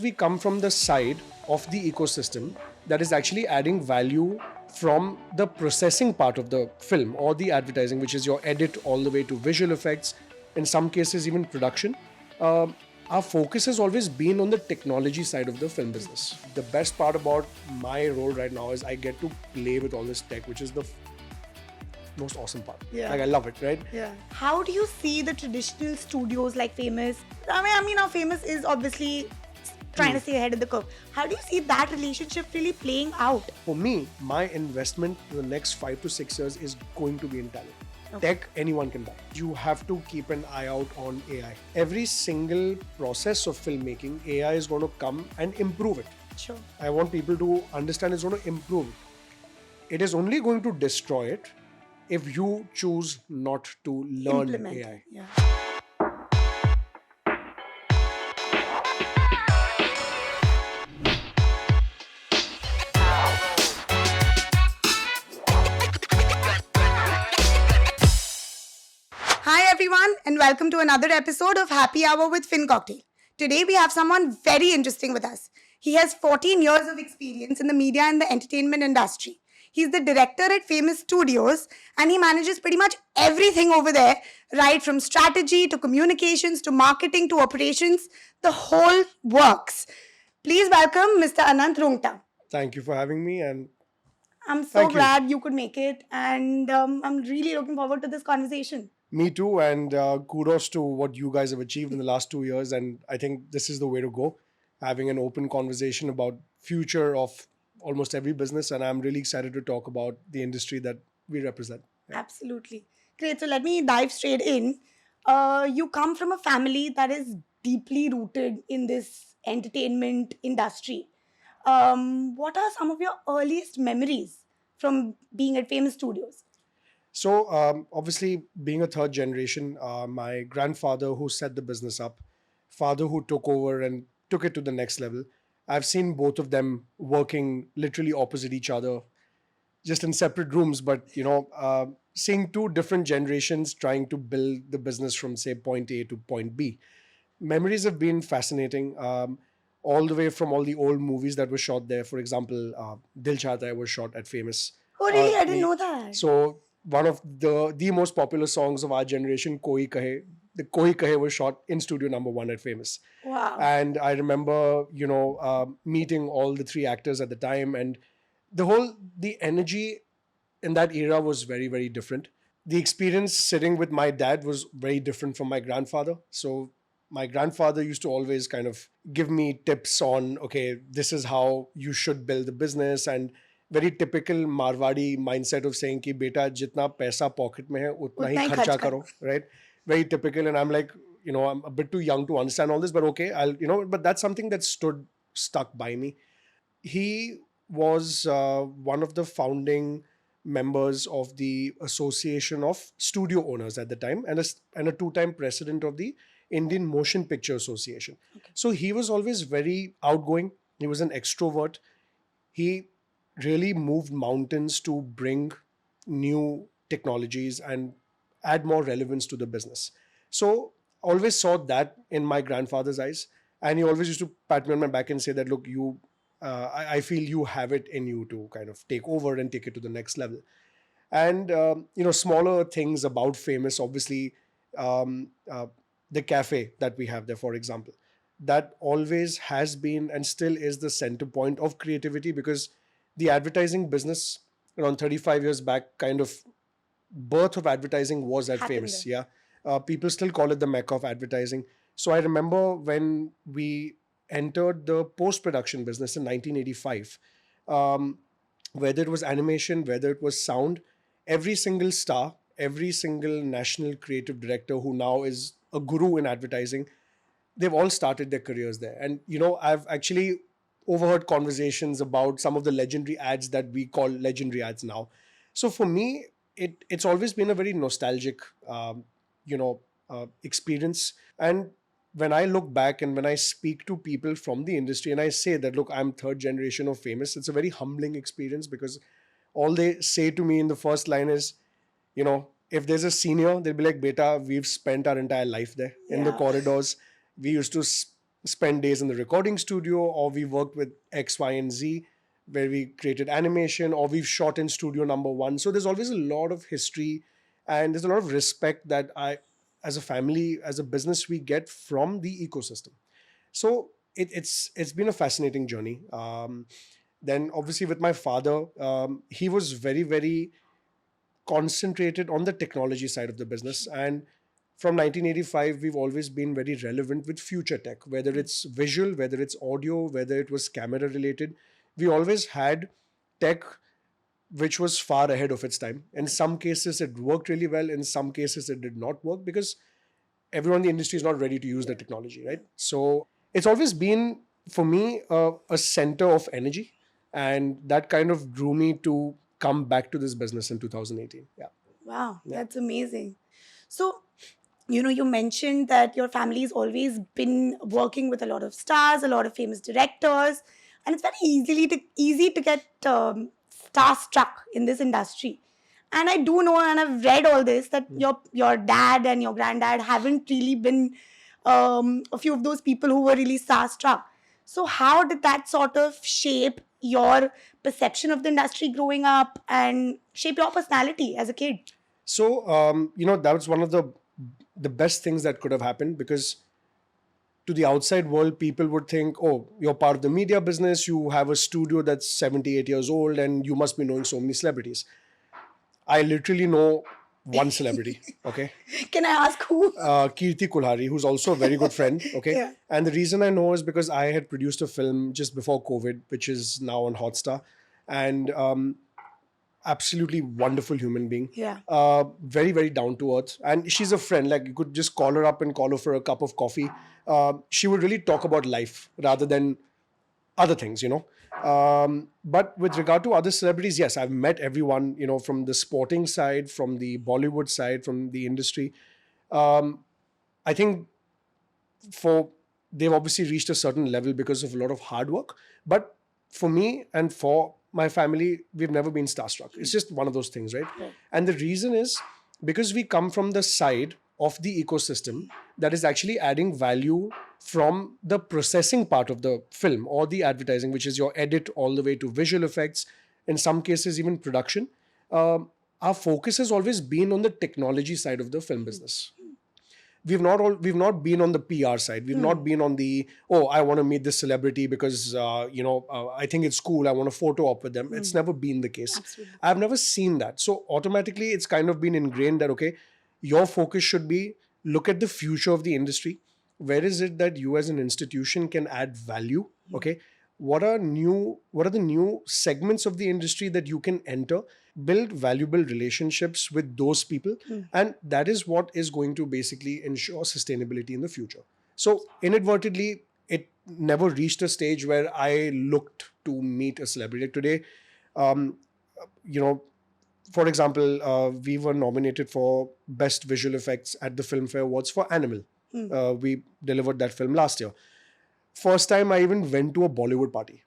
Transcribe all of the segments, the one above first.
We come from the side of the ecosystem that is actually adding value from the processing part of the film or the advertising, which is your edit all the way to visual effects, in some cases, even production. Our focus has always been on the technology side of the film business. The best part about my role right now is I get to play with all this tech, which is the most awesome part. Yeah. Like, I love it, right? Yeah. How do you see the traditional studios like Famous? I mean, how Famous is obviously trying to stay ahead of the curve. How do you see that relationship really playing out? For me, my investment in the next 5 to 6 years is going to be in talent. Okay. Tech, anyone can buy. You have to keep an eye out on AI. Every single process of filmmaking, AI is going to come and improve it. Sure. I want people to understand it's going to improve it. It is only going to destroy it if you choose not to learn Implement. AI. Yeah. Hi everyone and welcome to another episode of Happy Hour with FinCocktail. Today we have someone very interesting with us. He has 14 years of experience in the media and the entertainment industry. He's the director at Famous Studios and he manages pretty much everything over there, right from strategy to communications to marketing to operations, the whole works. Please welcome Mr. Anant Roongta. Thank you for having me, and I'm so Thank you. glad you could make it and I'm really looking forward to this conversation. me too. And kudos to what you guys have achieved in the last 2 years. And I think this is the way to go, having an open conversation about future of almost every business. And I'm really excited to talk about the industry that we represent. Absolutely. Great. So let me dive straight in. You come from a family that is deeply rooted in this entertainment industry. What are some of your earliest memories from being at Famous Studios? So obviously, being a third generation, my grandfather who set the business up, father who took over and took it to the next level. I've seen both of them working literally opposite each other, just in separate rooms, but seeing two different generations trying to build the business from, say, point A to point B. Memories have been fascinating, all the way from all the old movies that were shot there. For example, Dil Chahta Hai was shot at Famous. Oh, really? I didn't we- know that. So one of the most popular songs of our generation, Koi Kahe, the Koi Kahe was shot in studio number 1 at Famous. Wow. And I remember, meeting all the 3 actors at the time, and the energy in that era was very, very different. The experience sitting with my dad was very different from my grandfather. So my grandfather used to always kind of give me tips on, okay, this is how you should build the business, and very typical Marwadi mindset of saying ki beta jitna paisa pocket mein hai utna hi kharcha karo, right? Very typical. And I'm like, I'm a bit too young to understand all this, but okay, but that's something that stuck by me. He was one of the founding members of the Association of Studio Owners at the time, and a two-time president of the Indian Motion Picture Association. Okay. So he was always very outgoing. He was an extrovert. He really moved mountains to bring new technologies and add more relevance to the business. So always saw that in my grandfather's eyes, and he always used to pat me on my back and say that, look, I feel you have it in you to kind of take over and take it to the next level. And smaller things about Famous, obviously, the cafe that we have there, for example, that always has been and still is the center point of creativity, because the advertising business around 35 years back, kind of birth of advertising was at Happened Famous. there. Yeah. People still call it the mecca of advertising. So I remember when we entered the post-production business in 1985, whether it was animation, whether it was sound, every single star, every single national creative director who now is a guru in advertising, they've all started their careers there. And, I've actually overheard conversations about some of the legendary ads that we call legendary ads now. So for me, it's always been a very nostalgic, experience. And when I look back and when I speak to people from the industry and I say that, look, I'm third generation of Famous, it's a very humbling experience, because all they say to me in the first line is, if there's a senior, they'll be like, beta, we've spent our entire life there in the Yeah. corridors. We used to spent days in the recording studio, or we worked with X, Y, and Z, where we created animation, or we've shot in studio number one. So there's always a lot of history, and there's a lot of respect that as a family, as a business, we get from the ecosystem. So it's been a fascinating journey. Then obviously with my father, he was very, very concentrated on the technology side of the business. And from 1985, we've always been very relevant with future tech, whether it's visual, whether it's audio, whether it was camera related. We always had tech which was far ahead of its time. In some cases, it worked really well. In some cases, it did not work because everyone in the industry is not ready to use the technology, right? So it's always been, for me, a center of energy. And that kind of drew me to come back to this business in 2018. Yeah. Wow, that's amazing. So, you mentioned that your family has always been working with a lot of stars, a lot of famous directors, and it's very easy to get starstruck in this industry. And I do know, and I've read all this, that your dad and your granddad haven't really been a few of those people who were really starstruck. So, how did that sort of shape your perception of the industry growing up and shape your personality as a kid? So, that was one of the best things that could have happened, because to the outside world, people would think, oh, you're part of the media business, you have a studio that's 78 years old, and you must be knowing so many celebrities. I literally know one celebrity, okay? Can I ask who? Kirti Kulhari, who's also a very good friend, okay? Yeah. And the reason I know is because I had produced a film just before COVID, which is now on Hotstar. And absolutely wonderful human being. Yeah. Very, very down to earth. And she's a friend. Like, you could just call her up and call her for a cup of coffee. She would really talk about life rather than other things, but with regard to other celebrities, yes, I've met everyone, from the sporting side, from the Bollywood side, from the industry. I think they've obviously reached a certain level because of a lot of hard work. But for me and for my family, we've never been starstruck. It's just one of those things, right? And the reason is because we come from the side of the ecosystem that is actually adding value from the processing part of the film or the advertising, which is your edit all the way to visual effects, in some cases even production. Our focus has always been on the technology side of the film business. We've not been on the PR side. We've not been on the, I want to meet this celebrity because I think it's cool, I want a photo op with them. It's never been the case. Absolutely. I've never seen that. So automatically it's kind of been ingrained that, okay, your focus should be look at the future of the industry. Where is it that you as an institution can add value? Okay. What are the new segments of the industry that you can enter, build valuable relationships with those people, and that is what is going to basically ensure sustainability in the future. So inadvertently, it never reached a stage where I looked to meet a celebrity. Today, for example, we were nominated for Best Visual Effects at the Filmfare Awards for Animal. We delivered that film last year. First time I even went to a Bollywood party.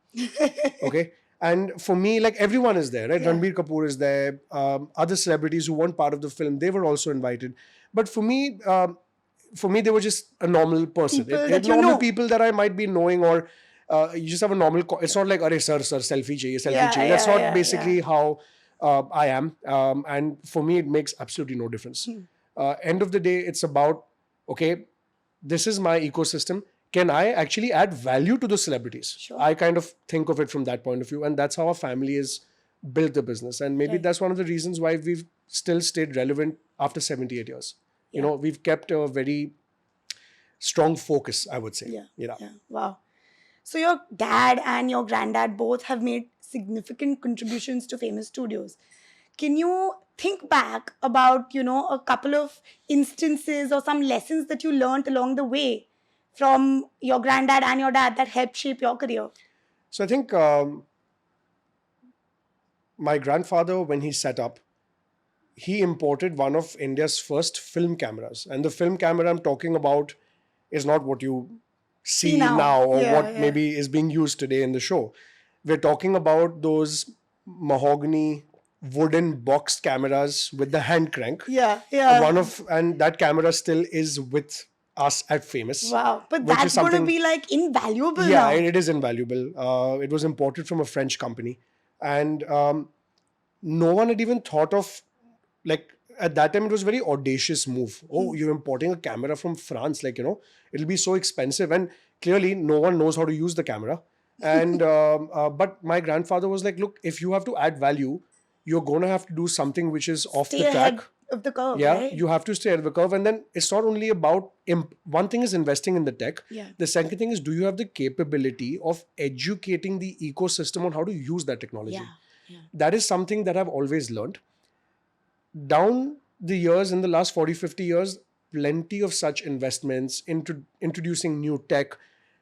Okay. And for me, like, everyone is there, right? Yeah. Ranbir Kapoor is there. Other celebrities who weren't part of the film, they were also invited. But for me, they were just a normal person. People that you normal know. people that I might be knowing, or you just have a normal. It's not like, sir, selfie chahiye, selfie chahiye. That's not basically how I am. And for me, it makes absolutely no difference. End of the day, it's about, okay, this is my ecosystem. Can I actually add value to the celebrities? Sure. I kind of think of it from that point of view. And that's how our family has built the business. And maybe that's one of the reasons why we've still stayed relevant after 78 years. We've kept a very strong focus, I would say. Yeah. Wow. So your dad and your granddad both have made significant contributions to famous studios. Can you think back about, a couple of instances or some lessons that you learned along the way from your granddad and your dad that helped shape your career? So I think my grandfather, when he set up, he imported one of India's first film cameras. And the film camera I'm talking about is not what you see now or what maybe is being used today in the show. We're talking about those mahogany wooden boxed cameras with the hand crank. Yeah. And that camera still is with us at Famous. Wow. But which that's is going to something, be like invaluable yeah, now. it is invaluable. It was imported from a French company, and no one had even thought of, like, at that time it was a very audacious move. Oh, you're importing a camera from France, like, it'll be so expensive, and clearly no one knows how to use the camera. And but my grandfather was like, look, if you have to add value, you're going to have to do something which is off Stay the track. ahead of the curve, Yeah, right? you have to stay ahead of the curve. And then it's not only about one thing is investing in the tech. Yeah. The second thing is, do you have the capability of educating the ecosystem on how to use that technology? Yeah. Yeah. That is something that I've always learned. Down the years, in the last 40, 50 years, plenty of such investments into introducing new tech.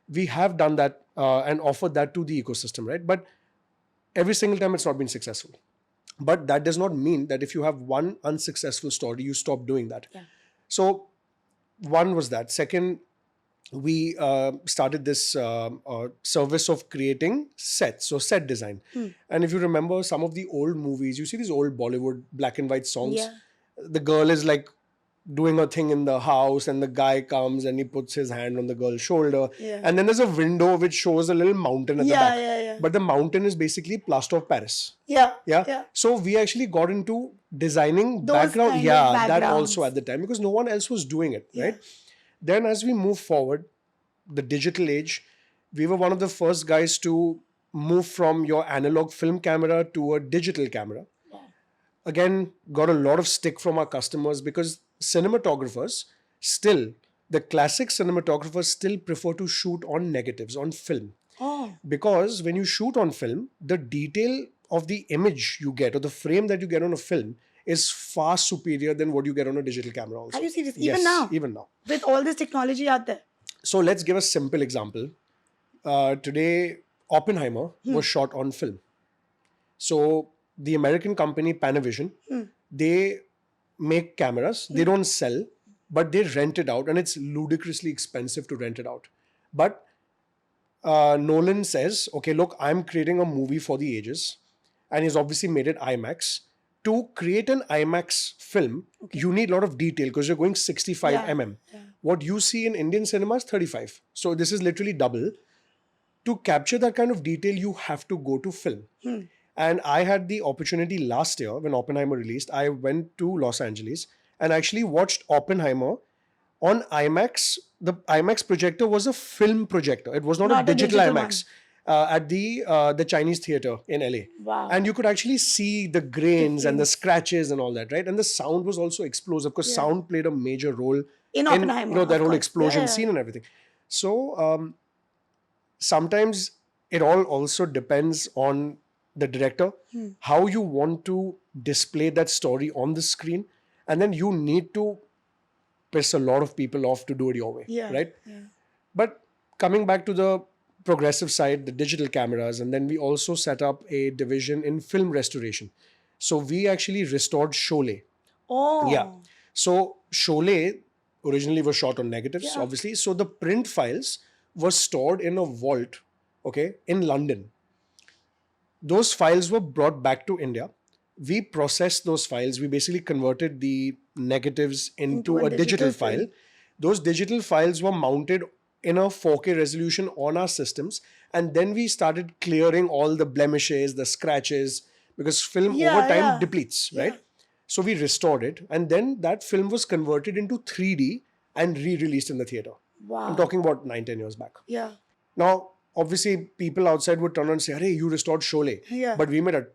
We have done that and offered that to the ecosystem, right? But every single time it's not been successful. But that does not mean that if you have one unsuccessful story, you stop doing that. Yeah. So one was that. Second, we started this service of creating sets, so set design. And if you remember some of the old movies, you see these old Bollywood black and white songs. Yeah. The girl is like doing a thing in the house, and the guy comes and he puts his hand on the girl's shoulder. Yeah. And then there's a window which shows a little mountain at the Yeah, back. yeah. But the mountain is basically plaster of Paris. Yeah. Yeah. So we actually got into designing Those background. kind of Yeah, that backgrounds. also at the time, because no one else was doing it, Yeah. right? Then as we move forward, the digital age, we were one of the first guys to move from your analog film camera to a digital camera. Again, got a lot of stick from our customers, because cinematographers still, the classic cinematographers still prefer to shoot on negatives, on film. Oh. Because when you shoot on film, the detail of the image you get, or the frame that you get on a film, is far superior than what you get on a digital camera also. Are you serious? Yes, Even now? even now. With all this technology out there? So let's give a simple example. Today, Oppenheimer was shot on film. So the American company Panavision, they make cameras. They don't sell, but they rent it out, and it's ludicrously expensive to rent it out. But Nolan says, okay, look, I'm creating a movie for the ages, and he's obviously made it IMAX. To create an IMAX film, you need a lot of detail, because you're going 65 mm. What you see in Indian cinema is 35. So this is literally double. To capture that kind of detail, you have to go to film. And I had the opportunity last year when Oppenheimer released. I went to Los Angeles and actually watched Oppenheimer on IMAX. The IMAX projector was a film projector. It was not a digital IMAX. At the Chinese theater in LA. Wow. And you could actually see the grains and the scratches and all that, right? And the sound was also explosive, because sound played a major role In Oppenheimer, that of whole course. explosion Yeah. scene and everything. So sometimes it all also depends on the director, how you want to display that story on the screen, and then you need to piss a lot of people off to do it your way, right? Yeah. But coming back to the progressive side, the digital cameras, and then we also set up a division in film restoration. So we actually restored Sholay. Oh. Yeah. So Sholay originally was shot on negatives, obviously. So the print files were stored in a vault, okay, in London. Those files were brought back to India. We processed those files. We basically converted the negatives into a digital file. Those digital files were mounted in a 4K resolution on our systems. And then we started clearing all the blemishes, the scratches, because film over time depletes, right? So we restored it. And then that film was converted into 3D and re-released in the theater. Wow. I'm talking about 9-10 years back. Yeah. Now, obviously, people outside would turn around and say, hey, you restored Sholay. Yeah. But we made a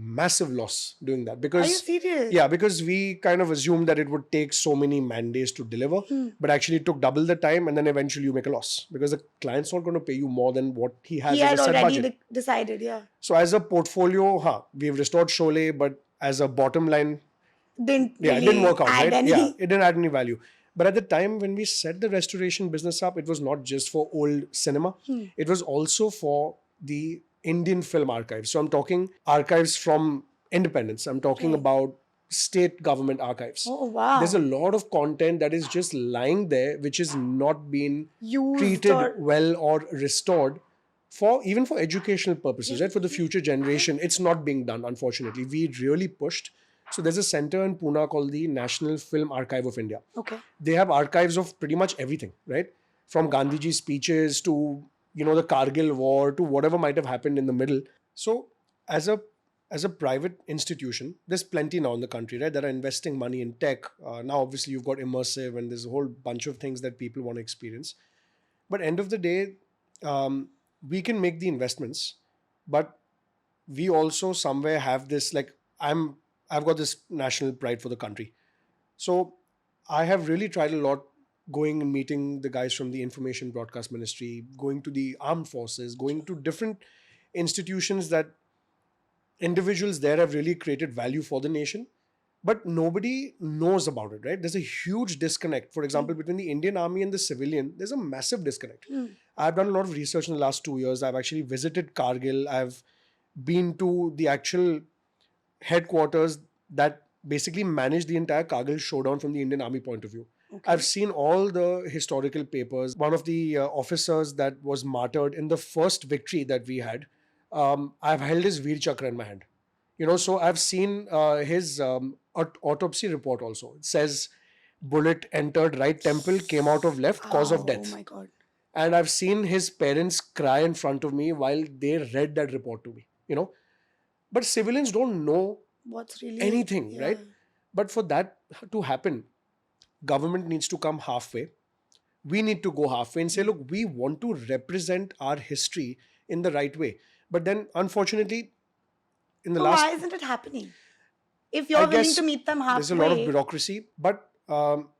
massive loss doing that. Because, Are you serious? Yeah, because we kind of assumed that it would take so many man days to deliver, but actually it took double the time, and then eventually you make a loss, because the client's not going to pay you more than what he has He as had a set already budget. decided, yeah. So as a portfolio, we've restored Sholay, but as a bottom line, Didn't it really didn't work out, add right? any. Yeah, it didn't add any value. But at the time when we set the restoration business up, it was not just for old cinema. It was also for the Indian film archives. So I'm talking archives from independence. I'm talking about state government archives. Oh, wow. There's a lot of content that is just lying there, which is not being Used treated well or restored for even for educational purposes, right? For the future generation. It's not being done, unfortunately. We really pushed So there's a center in Pune called the National Film Archive of India. Okay. They have archives of pretty much everything, right? From Gandhiji's speeches to, the Kargil war to whatever might have happened in the middle. So as a private institution, there's plenty now in the country, right, that are investing money in tech. Now, obviously, you've got immersive and there's a whole bunch of things that people want to experience. But end of the day, we can make the investments, but we also somewhere have this, like, I've got this national pride for the country. So I have really tried a lot, going and meeting the guys from the Information Broadcast Ministry, going to the armed forces, going to different institutions that individuals there have really created value for the nation, but nobody knows about it, right? There's a huge disconnect. For example, between the Indian Army and the civilian, there's a massive disconnect. I've done a lot of research in the last 2 years. I've actually visited Kargil. I've been to the actual headquarters that basically manage the entire Kargil showdown from the Indian Army point of view. Okay. I've seen all the historical papers. One of the officers that was martyred in the first victory that we had, I've held his Veer Chakra in my hand. So I've seen his autopsy report also. It says bullet entered right temple, came out of left, cause of death. Oh my God. And I've seen his parents cry in front of me while they read that report to me. But civilians don't know What's really anything, yeah. right? But for that to happen, government needs to come halfway. We need to go halfway and say, look, we want to represent our history in the right way. But then, unfortunately, in the So last, why isn't it happening? If you're I willing guess to meet them halfway, there's a lot of bureaucracy, but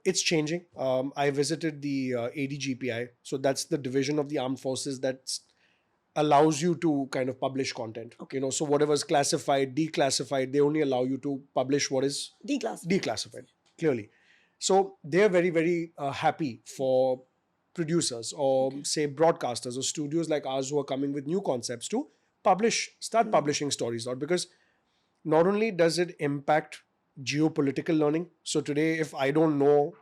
it's changing. I visited the ADGPI, so that's the division of the armed forces that allows you to kind of publish content. Okay. So whatever's classified, declassified, they only allow you to publish what is declassified. clearly. So they're very, very happy for producers or say broadcasters or studios like ours who are coming with new concepts to start publishing stories out, because not only does it impact geopolitical learning. So today, if I don't know,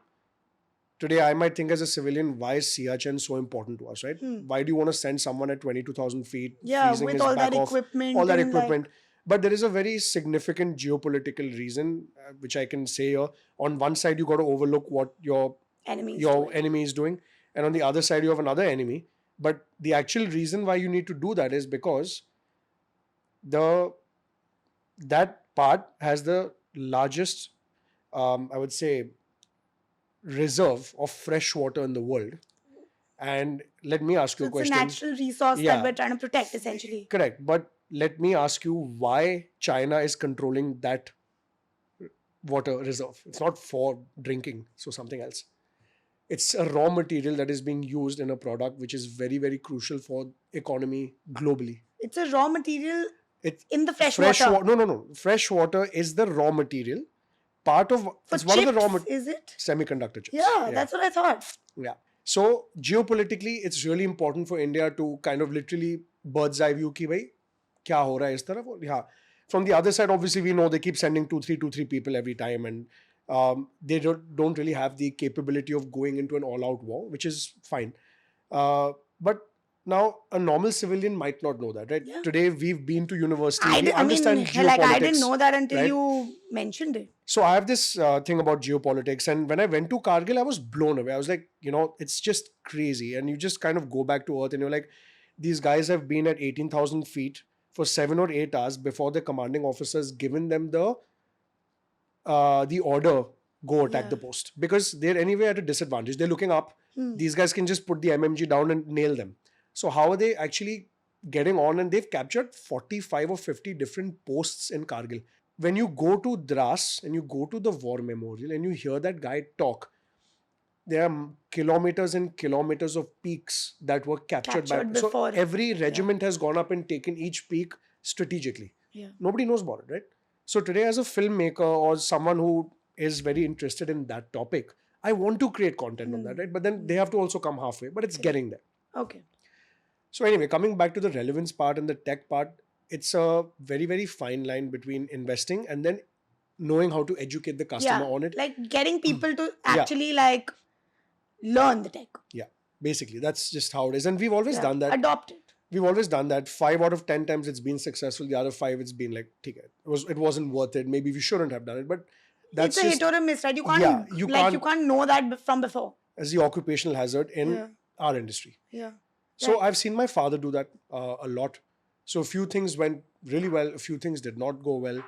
today I might think as a civilian, why is Siachen so important to us, right? Why do you want to send someone at 22,000 feet, freezing with his all back that off, equipment, all that and, equipment? But there is a very significant geopolitical reason, which I can say here. On one side, you got to overlook what your enemy is doing, and on the other side, you have another enemy. But the actual reason why you need to do that is because that part has the largest, I would say, reserve of fresh water in the world. And let me ask you a question. It's a natural resource that we're trying to protect, essentially. Correct. But let me ask you why China is controlling that water reserve. It's not for drinking, so something else. It's a raw material that is being used in a product which is very, very crucial for economy globally. It's a raw material in the fresh water. No. Fresh water is the raw material. It's one of the raw materials. Is it? Semiconductor chips. Yeah, that's what I thought. Yeah. So geopolitically, it's really important for India to kind of literally bird's eye view ki bhai, kya ho raha hai is taraf? Yeah. From the other side, obviously, we know they keep sending two, three people every time, and they don't really have the capability of going into an all-out war, which is fine. But now a normal civilian might not know that, right? Yeah. Today we've been to university. We understand geopolitics. I didn't know that until you mentioned it. So I have this thing about geopolitics, and when I went to Kargil, I was blown away. I was like, it's just crazy, and you just kind of go back to earth, and you're like, these guys have been at 18,000 feet for 7 or 8 hours before the commanding officers given them the order, go attack the post, because they're anyway at a disadvantage. They're looking up. These guys can just put the MMG down and nail them. So how are they actually getting on? And they've captured 45 or 50 different posts in Kargil. When you go to Dras and you go to the war memorial and you hear that guy talk, there are kilometers and kilometers of peaks that were captured by before. So every regiment has gone up and taken each peak strategically. Yeah. Nobody knows about it, right? So today, as a filmmaker or someone who is very interested in that topic, I want to create content on that, right? But then they have to also come halfway, but it's getting there. Okay. So anyway, coming back to the relevance part and the tech part, it's a very, very fine line between investing and then knowing how to educate the customer on it. Like getting people to actually learn the tech. Yeah, basically, that's just how it is. And we've always done that. Adopt it. we've always done that. 5 out of 10 times it's been successful. The other 5 it's been like, okay, it wasn't worth it. Maybe we shouldn't have done it. But that's It's a just, hit or a miss, right? You can't yeah, you you can't, can't know that from before. as the occupational hazard in Yeah. our industry. Yeah. So Right. I've seen my father do that a lot. So a few things went really well, a few things did not go well.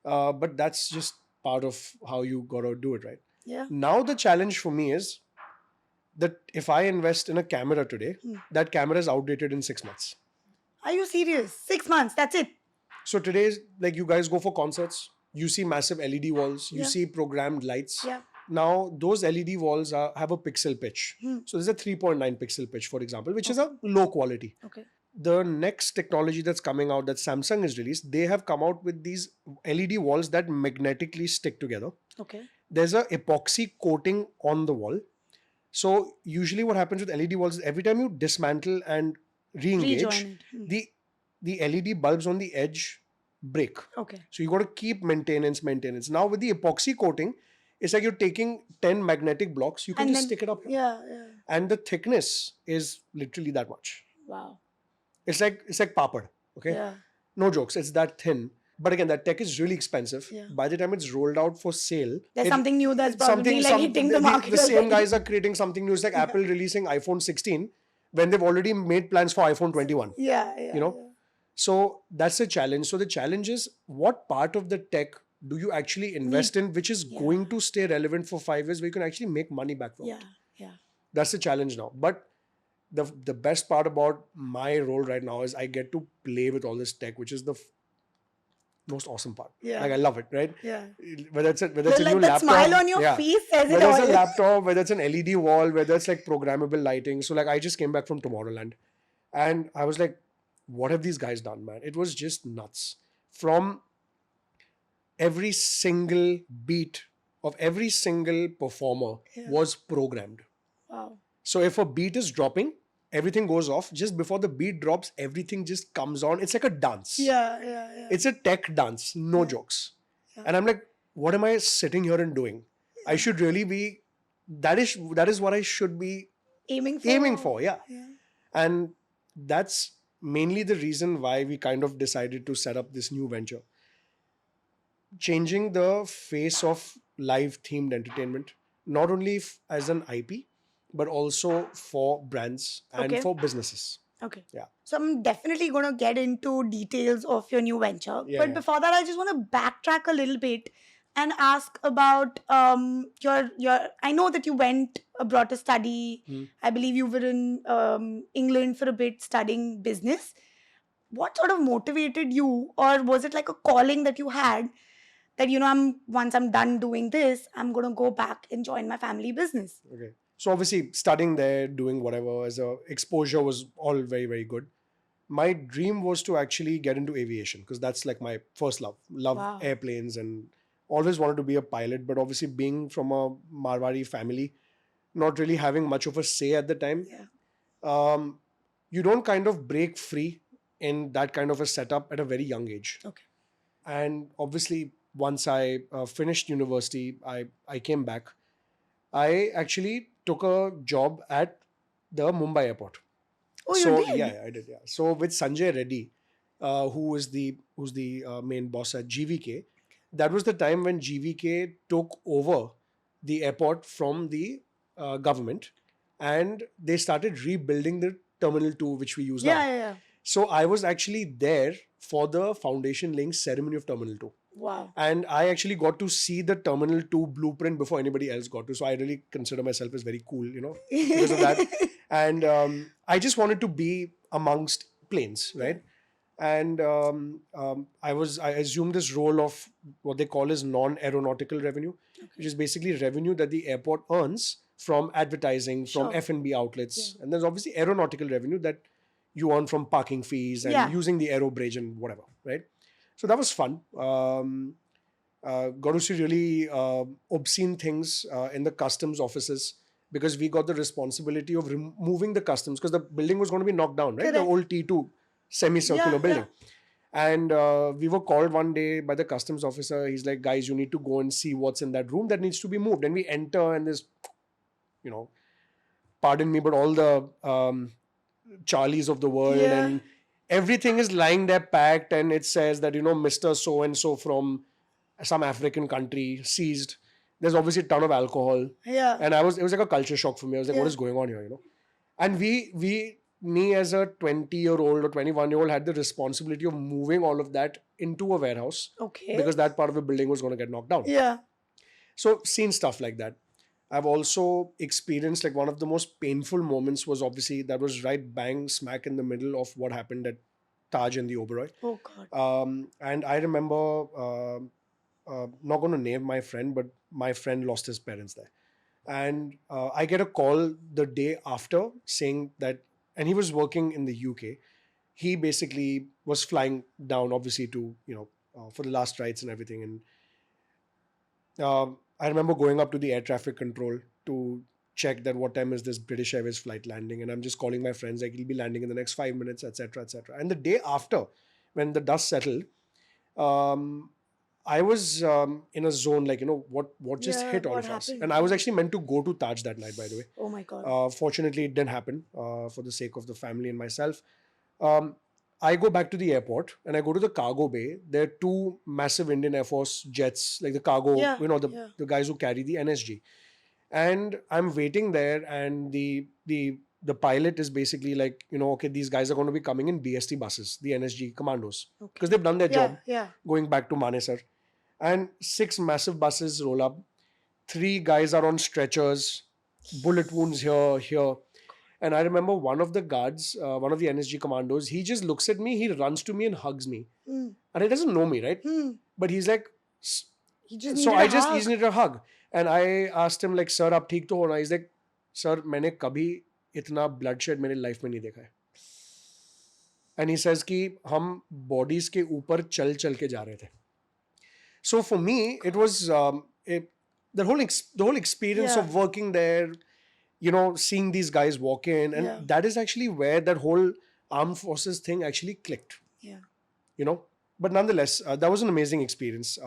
But that's just part of how you gotta do it, right? Yeah. Now the challenge for me is that if I invest in a camera today, that camera is outdated in 6 months. Are you serious? 6 months. That's it. So today's, like, you guys go for concerts, you see massive LED walls, you Yeah. see programmed lights. Yeah. Now those LED walls have a pixel pitch. So there's a 3.9 pixel pitch, for example, which is a low quality. Okay. The next technology that's coming out that Samsung has released, they have come out with these LED walls that magnetically stick together. Okay. There's a epoxy coating on the wall. So usually what happens with LED walls is every time you dismantle and re-engage, Rejoin it. the LED bulbs on the edge break. Okay. So you got to keep maintenance. Now with the epoxy coating, it's like you're taking 10 magnetic blocks, you can And just then- stick it up. Yeah. Yeah. And the thickness is literally that much. Wow. It's like papad. Okay. Yeah. No jokes. It's that thin. But again, that tech is really expensive. Yeah. By the time it's rolled out for sale, There's something new that's probably like hitting the market. The same already. guys are creating something new. It's like Apple releasing iPhone 16 when they've already made plans for iPhone 21. Yeah. Yeah. You know? So that's the challenge. So the challenge is, what part of the tech do you actually invest in, which is going to stay relevant for 5 years, where you can actually make money back from Yeah. it? Yeah. That's the challenge now. But the best part about my role right now is I get to play with all this tech, which is the most awesome part. Yeah. Like, I love it, right? Yeah. Whether it's a Like new that laptop, smile on your face says it whether all. it's a laptop, whether it's an LED wall, whether it's like programmable lighting. So like I just came back from Tomorrowland, and I was like, what have these guys done, man? It was just nuts. From every single beat of every single performer was programmed. Wow. So if a beat is dropping, everything goes off. Just before the beat drops, everything just comes on. It's like a dance. Yeah. Yeah. Yeah. It's a tech dance, no jokes. And I'm like, what am I sitting here and doing? I should really be, that is what I should be Aiming for. yeah. Yeah. And that's mainly the reason why we kind of decided to set up this new venture. Changing the face of live themed entertainment, not only as an IP, but also for brands and for businesses. Okay. Yeah. So I'm definitely going to get into details of your new venture. Yeah, but yeah. before that, I just want to backtrack a little bit and ask about your. I know that you went abroad to study. I believe you were in England for a bit studying business. What sort of motivated you, or was it like a calling that you had that, you know, once I'm done doing this, I'm going to go back and join my family business? Okay. So obviously studying there, doing whatever as a exposure was all very, very good. My dream was to actually get into aviation, because that's like my first love. Wow. Airplanes, and always wanted to be a pilot. But obviously being from a Marwari family, not really having much of a say at the time, you don't kind of break free in that kind of a setup at a very young age. Okay. And obviously once I finished university, I came back. I actually took a job at the Mumbai airport. Oh, you did? Yeah, I did. Yeah. So with Sanjay Reddy, who's the main boss at GVK, that was the time when GVK took over the airport from the government, and they started rebuilding the Terminal 2, which we use now. Yeah. So I was actually there for the foundation laying ceremony of Terminal 2. Wow. And I actually got to see the Terminal 2 blueprint before anybody else got to. So I really consider myself as very cool, you know, because of that. And I just wanted to be amongst planes, right? And I assumed this role of what they call as non-aeronautical revenue, which is basically revenue that the airport earns from advertising, from F&B outlets. And there's obviously aeronautical revenue that you earn from parking fees and using the aero bridge and whatever, right? So that was fun. Got to see really obscene things in the customs offices, because we got the responsibility of removing the customs, because the building was going to be knocked down, right? Correct. The old T2 semicircular building. And we were called one day by the customs officer. He's like, guys, you need to go and see what's in that room that needs to be moved. And we enter, and there's, you know, pardon me, but all the Charlies of the world, Yeah. and everything is lying there packed, and it says that, Mr. So and so from some African country seized. There's obviously a ton of alcohol. Yeah. And it was like a culture shock for me. I was like, what Yeah. is going on here, And me as a 20-year-old or 21-year-old had the responsibility of moving all of that into a warehouse Okay. because that part of the building was going to get knocked down. Yeah. So seen stuff like that. I've also experienced, like, one of the most painful moments was obviously that was right bang smack in the middle of what happened at Taj and the Oberoi. Oh God. And I remember, not going to name my friend, but my friend lost his parents there. And I get a call the day after saying that, and he was working in the UK. He basically was flying down, obviously, to, for the last rites and everything. And I remember going up to the air traffic control to check that what time is this British Airways flight landing, and I'm just calling my friends like he'll be landing in the next 5 minutes, etc., etc. And the day after, when the dust settled, I was in a zone like, what just hit all what of us, happened? and I was actually meant to go to Taj that night, by the way. Oh my God. Fortunately, it didn't happen for the sake of the family and myself. I go back to the airport and I go to the cargo bay. There are two massive Indian Air Force jets, like the cargo, Yeah, the guys who carry the NSG. And I'm waiting there, and the pilot is basically like, okay, these guys are going to be coming in BST buses, the NSG commandos, because they've done their job going back to Manesar. And 6 massive buses roll up. 3 guys are on stretchers, bullet wounds here. And I remember one of the guards, one of the NSG commandos, he just looks at me, he runs to me and hugs me. And he doesn't know me, right? But he's like, He just so needed I a just hug. needed a hug. And I asked him like, sir, आप ठीक तो हो ना? He's like, sir, मैंने कभी इतना bloodshed मेरे life में नहीं देखा है. And he says कि हम bodies के ऊपर चल के जा रहे थे. So for me, it was the whole experience of working there, seeing these guys walk in, and that is actually where that whole armed forces thing actually clicked. Yeah. But nonetheless, that was an amazing experience.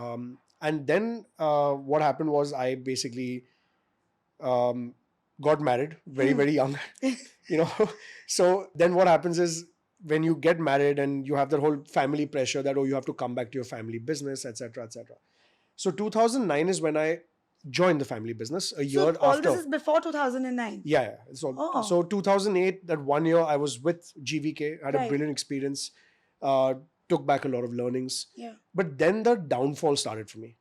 And then what happened was I basically got married very, very young, So then what happens is when you get married and you have that whole family pressure that, you have to come back to your family business, etc., etc. So 2009 is when I joined the family business a year So all after. this is before 2009. Yeah. So 2008, that 1 year I was with GVK, had a brilliant experience, took back a lot of learnings. Yeah. But then the downfall started for me.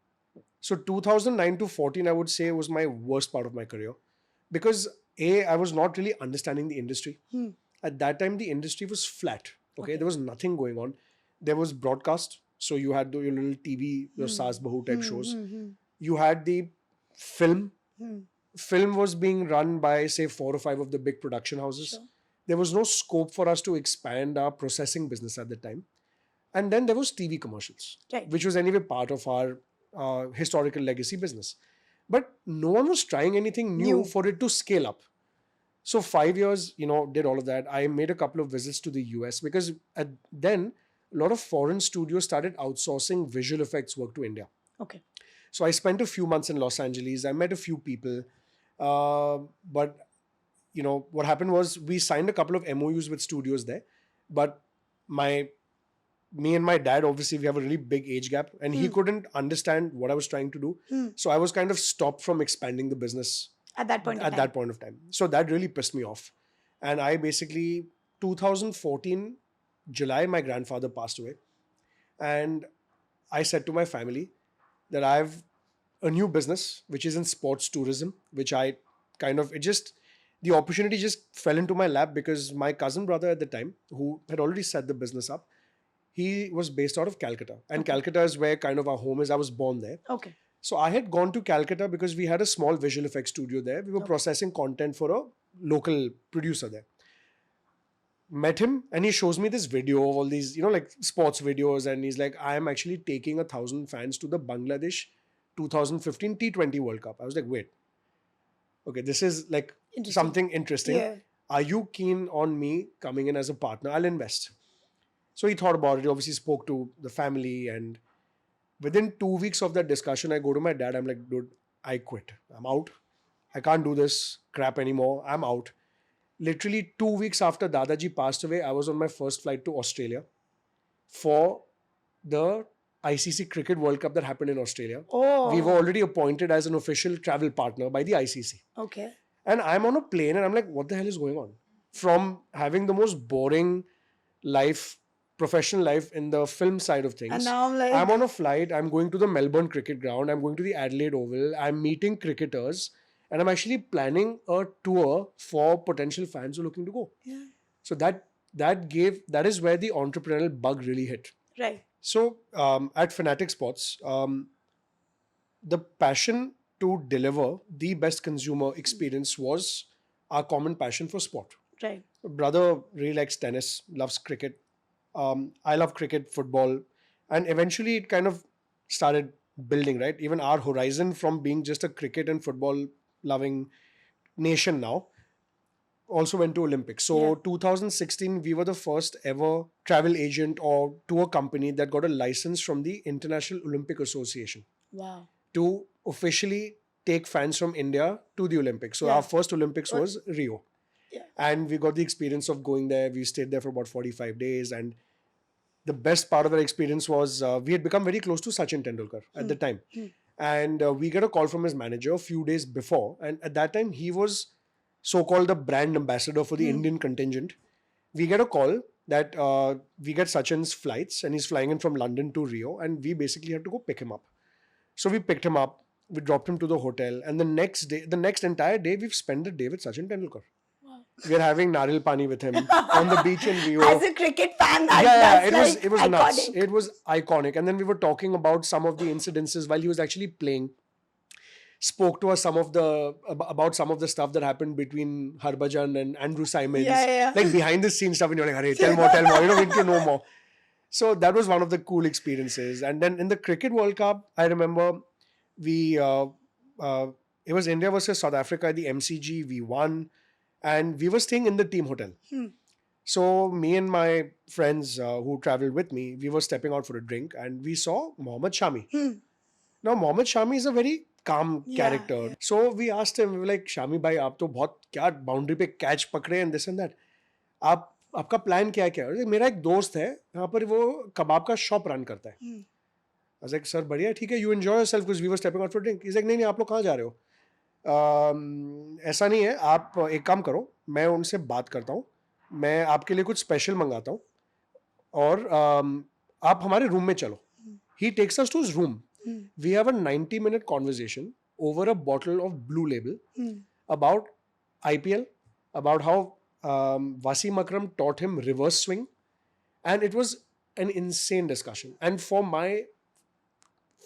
So 2009 to 14, I would say, was my worst part of my career because I was not really understanding the industry. At that time, the industry was flat. Okay, there was nothing going on. There was broadcast. So you had your little TV, your Saas Bahu type shows. You had the film. Film was being run by, say, 4 or 5 of the big production houses. Sure. There was no scope for us to expand our processing business at the time. And then there was TV commercials, which was anyway part of our historical legacy business. But no one was trying anything new for it to scale up. So 5 years, did all of that. I made a couple of visits to the US because then a lot of foreign studios started outsourcing visual effects work to India. Okay. So I spent a few months in Los Angeles. I met a few people. But, what happened was we signed a couple of MOUs with studios there. But me and my dad, obviously, we have a really big age gap. And he couldn't understand what I was trying to do. So I was kind of stopped from expanding the business at that point of time. So that really pissed me off. And I basically, 2014, July, my grandfather passed away. And I said to my family that I have a new business, which is in sports tourism, which I the opportunity just fell into my lap because my cousin brother at the time, who had already set the business up, he was based out of Calcutta. And Calcutta is where kind of our home is. I was born there. Okay. So I had gone to Calcutta because we had a small visual effects studio there. We were processing content for a local producer there. Met him and he shows me this video of all these, like sports videos. And he's like, I am actually taking 1,000 fans to the Bangladesh 2015 T20 World Cup. I was like, wait, okay, this is like something interesting. Yeah. Are you keen on me coming in as a partner? I'll invest. So he thought about it. He obviously spoke to the family, and within 2 weeks of that discussion, I go to my dad. I'm like, dude, I quit. I'm out. I can't do this crap anymore. I'm out. Literally 2 weeks after Dadaji passed away, I was on my first flight to Australia for the ICC Cricket World Cup that happened in Australia. Oh. We were already appointed as an official travel partner by the ICC. Okay. And I'm on a plane and I'm like, what the hell is going on? From having the most boring life, professional life in the film side of things. And now I'm like, I'm on a flight. I'm going to the Melbourne Cricket Ground. I'm going to the Adelaide Oval. I'm meeting cricketers. And I'm actually planning a tour for potential fans who are looking to go. Yeah. So that is where the entrepreneurial bug really hit. Right. So at Fanatic Sports, the passion to deliver the best consumer experience was our common passion for sport. Right. Brother really likes tennis, loves cricket. I love cricket, football, and eventually it kind of started building, right? Even our horizon from being just a cricket and football loving nation now also went to Olympics. So Yeah. 2016, we were the first ever travel agent or tour company that got a license from the International Olympic Association Wow. to officially take fans from India to the Olympics. So Yeah. our first Olympics was Rio. Yeah. And we got the experience of going there. We stayed there for about 45 days. And the best part of that experience was we had become very close to Sachin Tendulkar at the time. And we get a call from his manager a few days before. And at that time, he was so-called the brand ambassador for the Indian contingent. We get a call that we get Sachin's flights and he's flying in from London to Rio. And we basically had to go pick him up. So we picked him up. We dropped him to the hotel. And the next entire day, we've spent the day with Sachin Tendulkar. We're having Naril Pani with him on the beach in Rio. As a cricket fan, it was iconic. nuts. It was iconic. And then we were talking about some of the incidences while he was actually playing. Spoke to us about some of the stuff that happened between Harbhajan and Andrew Simons. Yeah. Like behind the scenes stuff, and you're like, "Hey, tell more. We need to know more." So that was one of the cool experiences. And then in the Cricket World Cup, I remember it was India versus South Africa at the MCG. We won. And we were staying in the team hotel. So me and my friends who traveled with me, we were stepping out for a drink and we saw Mohammad Shami. Now, Mohammad Shami is a very calm character. Yeah. So we asked him, we were like, Shami bhai, aap to bahut kya boundary pe catch pakde and this and that. आपका plan क्या है? मेरा एक दोस्त है, यहाँ पर वो कबाब का shop run करता है. I was like, sir, बढ़िया, ठीक है, you enjoy yourself because we were stepping out for a drink. He's like, नहीं, आप लोग कहाँ जा रहे हो? ऐसा नहीं है, आप एक काम करो, मैं उनसे बात करता हूँ, मैं आपके लिए कुछ स्पेशल मंगाता हूँ और आप हमारे रूम में चलो. He takes us to his room. We have a 90-minute conversation over a bottle of Blue Label about IPL, about how Wasim Akram taught him reverse swing, and it was an insane discussion. And for my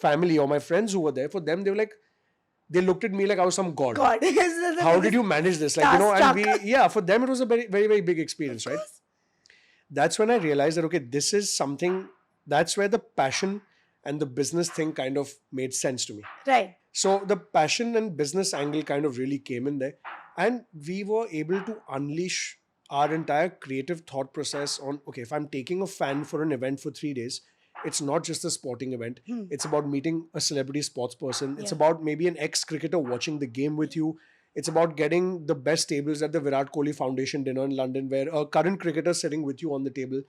family or my friends who were there, for them, they looked at me like I was some god. How did you manage this? And for them it was a very, very, very big experience, right? That's when I realized that, okay, this is something, that's where the passion and the business thing kind of made sense to me. Right. So the passion and business angle kind of really came in there. And we were able to unleash our entire creative thought process on, okay, if I'm taking a fan for an event for 3 days, it's not just a sporting event. It's about meeting a celebrity sports person. It's about maybe an ex-cricketer watching the game with you. It's about getting the best tables at the Virat Kohli Foundation dinner in London where a current cricketer sitting with you on the table.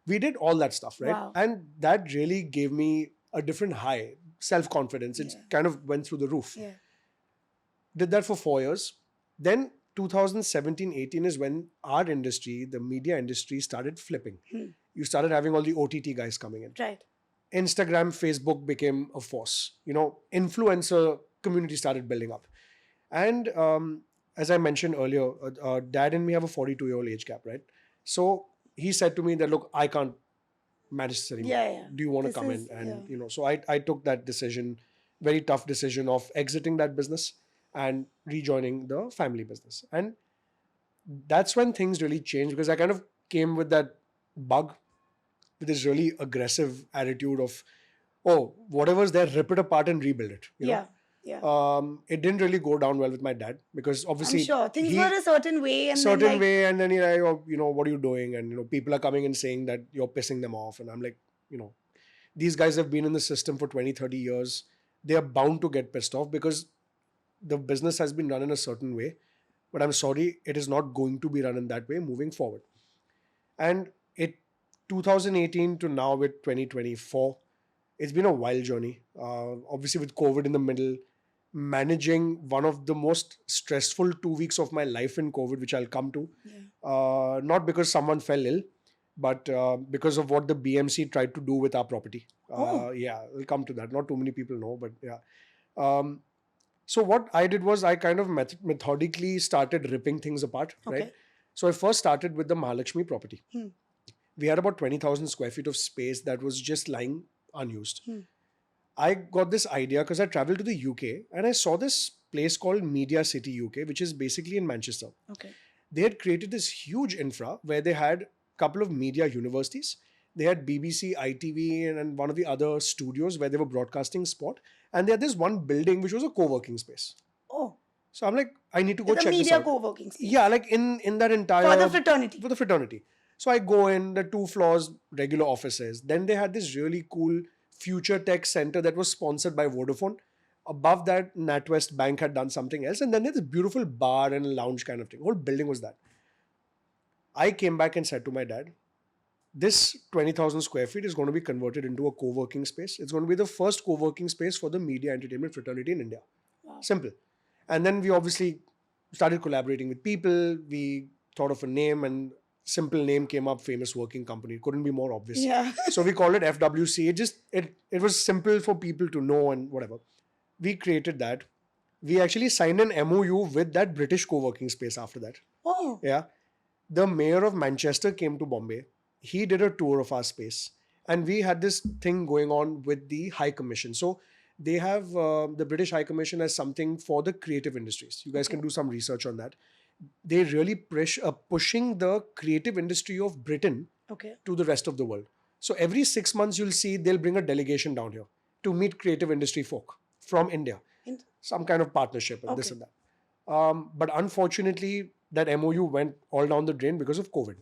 We did all that stuff, right? Wow. And that really gave me a different high, self-confidence. It kind of went through the roof. Yeah. Did that for 4 years. Then 2017-18 is when our industry, the media industry, started flipping. You started having all the OTT guys coming in. Right. Instagram, Facebook became a force. Influencer community started building up. And as I mentioned earlier, Dad and me have a 42-year-old age gap, right? So he said to me that, look, I can't manage this anymore. Yeah. Do you want to come in? And, so I took that decision, very tough decision of exiting that business and rejoining the family business. And that's when things really changed because I kind of came with that bug, with this really aggressive attitude of, oh, whatever's there, rip it apart and rebuild it. You know? It didn't really go down well with my dad because obviously I'm sure things were a certain way and and then he's like, oh, what are you doing? And people are coming and saying that you're pissing them off. And I'm like, these guys have been in the system for 20-30 years. They are bound to get pissed off because the business has been run in a certain way. but I'm sorry, it is not going to be run in that way moving forward. And it 2018 to now with 2024, it's been a wild journey. Obviously, with COVID in the middle, managing one of the most stressful 2 weeks of my life in COVID, which I'll come to, not because someone fell ill, but because of what the BMC tried to do with our property. Yeah, we'll come to that. Not too many people know, but yeah. So what I did was I kind of methodically started ripping things apart, right? So I first started with the Mahalakshmi property. We had about 20,000 square feet of space that was just lying unused. I got this idea because I traveled to the UK and I saw this place called Media City UK, which is basically in Manchester. They had created this huge infra where they had a couple of media universities. They had BBC, ITV, and one of the other studios where they were broadcasting sport. And they had this one building which was a co-working space. So I'm like, I need to go check this out. Media co-working space. Yeah, like in that entire... For the fraternity. For the fraternity. So I go in, the 2 floors, regular offices. Then they had this really cool Future Tech Center that was sponsored by Vodafone. Above that, NatWest Bank had done something else. And then there's this beautiful bar and lounge kind of thing. Whole building was that. I came back and said to my dad, this 20,000 square feet is going to be converted into a co-working space. It's going to be the first co-working space for the media entertainment fraternity in India. Simple. And then we obviously started collaborating with people. We thought of a name and simple name came up, Famous Working Company. It couldn't be more obvious. So we called it FWC. It was simple for people to know and whatever. We created that. We actually signed an MOU with that British co-working space after that. Yeah. The mayor of Manchester came to Bombay. He did a tour of our space. And we had this thing going on with the High Commission. So they have the British High Commission as something for the creative industries. You guys can do some research on that. They really pushing the creative industry of Britain to the rest of the world. So every 6 months, you'll see they'll bring a delegation down here to meet creative industry folk from India. Some kind of partnership and this and that. But unfortunately, that MOU went all down the drain because of COVID.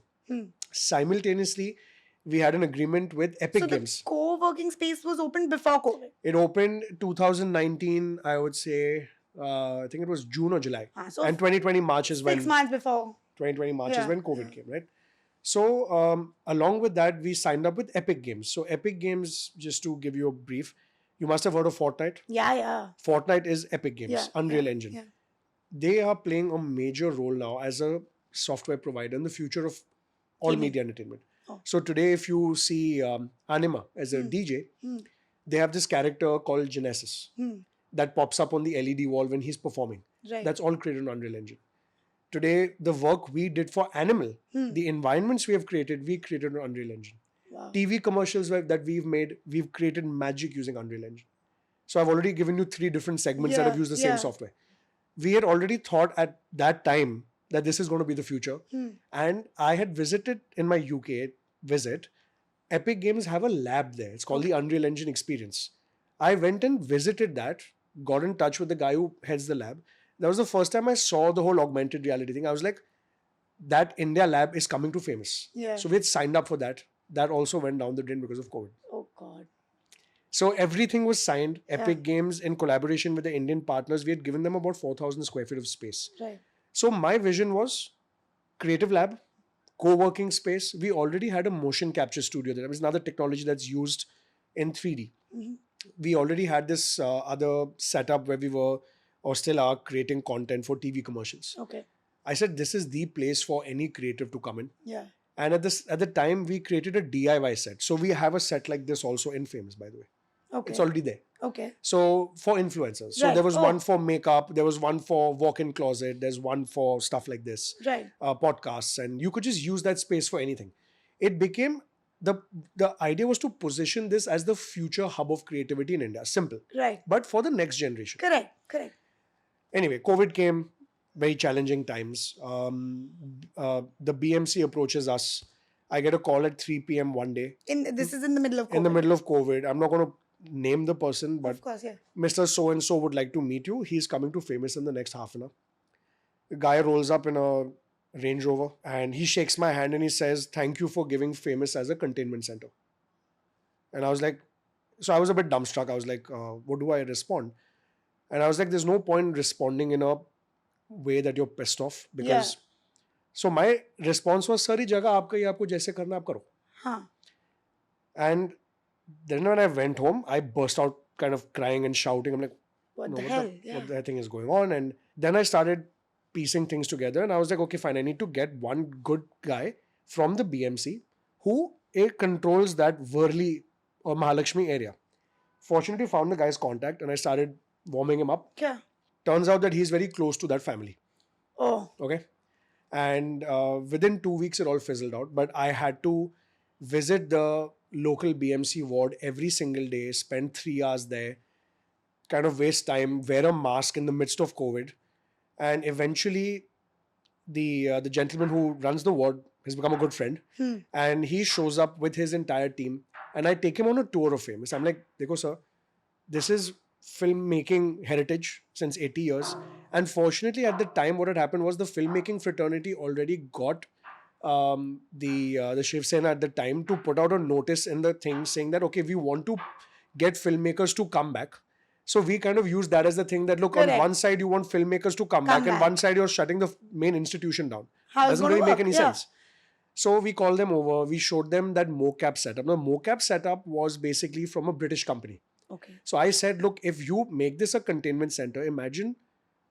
Simultaneously, we had an agreement with Epic Games. So the co-working space was opened before COVID? It opened 2019, I would say, I think it was June or July. And 2020 March is when... 6 months before. 2020 March is when COVID came, right? So along with that, we signed up with Epic Games. So Epic Games, just to give you a brief, you must have heard of Fortnite. Fortnite is Epic Games, Unreal Engine. They are playing a major role now as a software provider in the future of all media entertainment. So today, if you see Anima as a DJ, they have this character called Genesis that pops up on the LED wall when he's performing. That's all created on Unreal Engine. Today, the work we did for Animal, the environments we have created, we created on Unreal Engine. TV commercials that we've made, we've created magic using Unreal Engine. So I've already given you 3 different segments that have used the same software. We had already thought at that time that this is going to be the future. And I had visited in my UK visit, Epic Games have a lab there. It's called the Unreal Engine Experience. I went and visited that, got in touch with the guy who heads the lab. That was the first time I saw the whole augmented reality thing. I was like, that India lab is coming to Famous. So we had signed up for that. That also went down the drain because of COVID. Oh God. So everything was signed. Epic Games, in collaboration with the Indian partners, we had given them about 4,000 square feet of space. So my vision was creative lab, co-working space. We already had a motion capture studio. There was another technology that's used in 3D. We already had this other setup where we were, or still are, creating content for TV commercials. I said, this is the place for any creative to come in. And at the time, we created a DIY set. So we have a set like this also in Famous, by the way. It's already there. So for influencers. So there was one for makeup. There was one for walk-in closet. There's one for stuff like this. Podcasts. And you could just use that space for anything. It became, the idea was to position this as the future hub of creativity in India. Simple. But for the next generation. Anyway, COVID came. Very challenging times. The BMC approaches us. I get a call at 3 p.m. one day. This is in the middle of COVID. In the middle of COVID. I'm not going to name the person, but of course, Mr. So-and-so would like to meet you. He's coming to Famous in the next half an hour. The guy rolls up in a Range Rover and he shakes my hand and he says, thank you for giving Famous as a containment center. And I was like, so I was a bit dumbstruck. I was like, what do I respond? And I was like, there's no point responding in a way that you're pissed off Yeah. because so my response was सारी जगह आपका ही आपको जैसे करना आप करो. Huh. And then when I went home, I burst out kind of crying and shouting. I'm like, What no, the what hell? the, Yeah. what the thing is going on? And then I started piecing things together and I was like, okay, fine. I need to get one good guy from the BMC who controls that Worli or Mahalakshmi area. Fortunately, found the guy's contact and I started warming him up. Yeah. Turns out that he's very close to that family. Oh. Okay. And within 2 weeks, it all fizzled out. But I had to visit the local BMC ward every single day, spend 3 hours there, kind of waste time, wear a mask in the midst of COVID. And eventually, the gentleman who runs the ward has become a good friend. And he shows up with his entire team. And I take him on a tour of Famous. I'm like, Dekho, sir, this is filmmaking heritage since 80 years. And fortunately, at the time, what had happened was the filmmaking fraternity already got the Shiv Sena at the time to put out a notice in the thing saying that, okay, we want to get filmmakers to come back. So we kind of use that as the thing that, look, on Correct. one side, you want filmmakers to come back, and one side, you're shutting the main institution down. How it's Doesn't gonna really make work? any Yeah. sense. So we called them over. We showed them that mocap setup. The mocap setup was basically from a British company. Okay. So I said, look, if you make this a containment center, imagine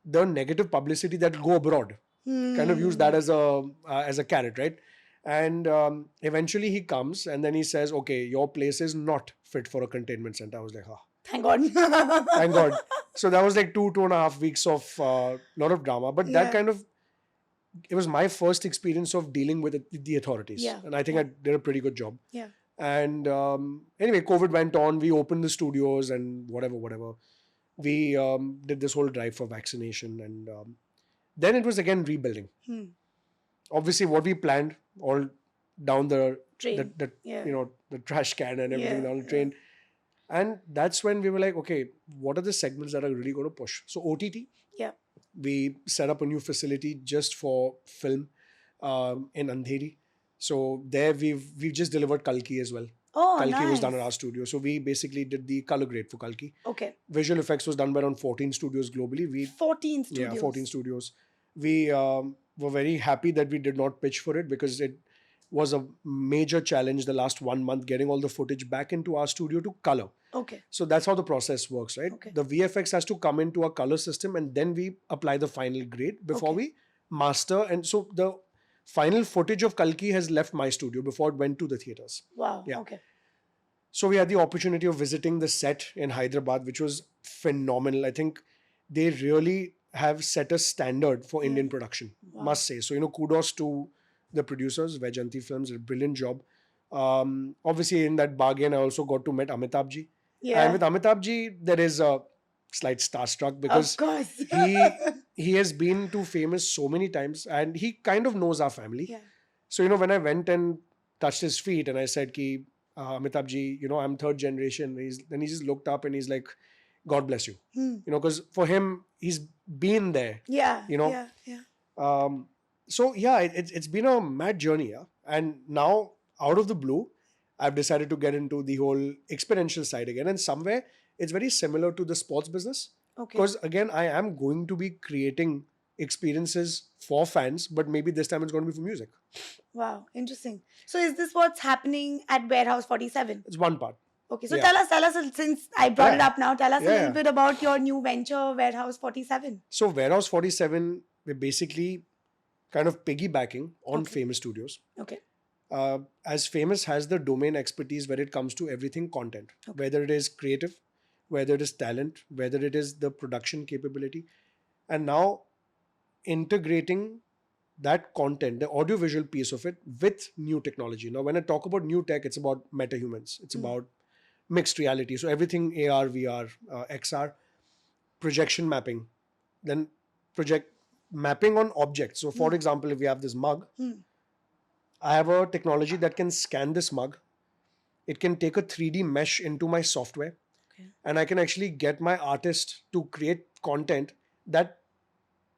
the negative publicity that will go abroad. Kind of use that as a carrot, right? And eventually he comes and then he says, okay, your place is not fit for a containment center. I was like, Thank God. thank God. So that was like 2.5 weeks of lot of drama. But that Yeah. kind of, it was my first experience of dealing with the authorities. Yeah. And I think I did a pretty good job. Yeah. And anyway, COVID went on. We opened the studios and whatever. We did this whole drive for vaccination. And then it was again rebuilding. Obviously, what we planned all down the Train. you know, the trash can and everything Yeah, down the train. And that's when we were like, okay, what are the segments that are really going to push? So OTT, Yeah. we set up a new facility just for film in Andheri. So there we've just delivered Kalki as well. Oh, Kalki was nice. done at our studio. So we basically did the color grade for Kalki. Okay. Visual effects was done by around 14 studios globally. 14 studios. Yeah, 14 studios. We were very happy that we did not pitch for it because it was a major challenge the last 1 month getting all the footage back into our studio to color. Okay. So that's how the process works, right? Okay. The VFX has to come into a color system and then we apply the final grade before we master. And so the final footage of Kalki has left my studio before it went to the theaters. Wow. Yeah. Okay. So we had the opportunity of visiting the set in Hyderabad, which was phenomenal. I think they really have set a standard for Indian production, must say. So, kudos to the producers, Vajanti Films, did a brilliant job. Obviously, in that bargain, I also got to meet Amitabh Ji. Yeah. And with Amitabh Ji, there is a slight starstruck because Of course. he has been to Famous so many times and he kind of knows our family. Yeah. So, when I went and touched his feet and I said, ki, Amitabh Ji, I'm third generation. Then he just looked up and he's like, God bless you. Because for him, he's been there. Yeah. Yeah. Yeah. So yeah, it's been a mad journey. Yeah? And now, out of the blue, I've decided to get into the whole experiential side again. And somewhere, it's very similar to the sports business. Okay. Because again, I am going to be creating experiences for fans, but maybe this time it's going to be for music. Wow. Interesting. So is this what's happening at Warehouse 47? It's one part. Okay. So Yeah. tell us, since I brought it Yeah. up now, tell us a Yeah. little bit about your new venture, Warehouse 47. So Warehouse 47, we're basically kind of piggybacking on Famous Studios. Okay. As Famous has the domain expertise when it comes to everything content, whether it is creative, whether it is talent, whether it is the production capability, and now integrating that content, the audiovisual piece of it with new technology. Now, when I talk about new tech, it's about meta-humans. It's about mixed reality. So everything AR, VR, XR, projection mapping, then project mapping on objects. So for example, if we have this mug, I have a technology that can scan this mug. It can take a 3D mesh into my software. And I can actually get my artist to create content that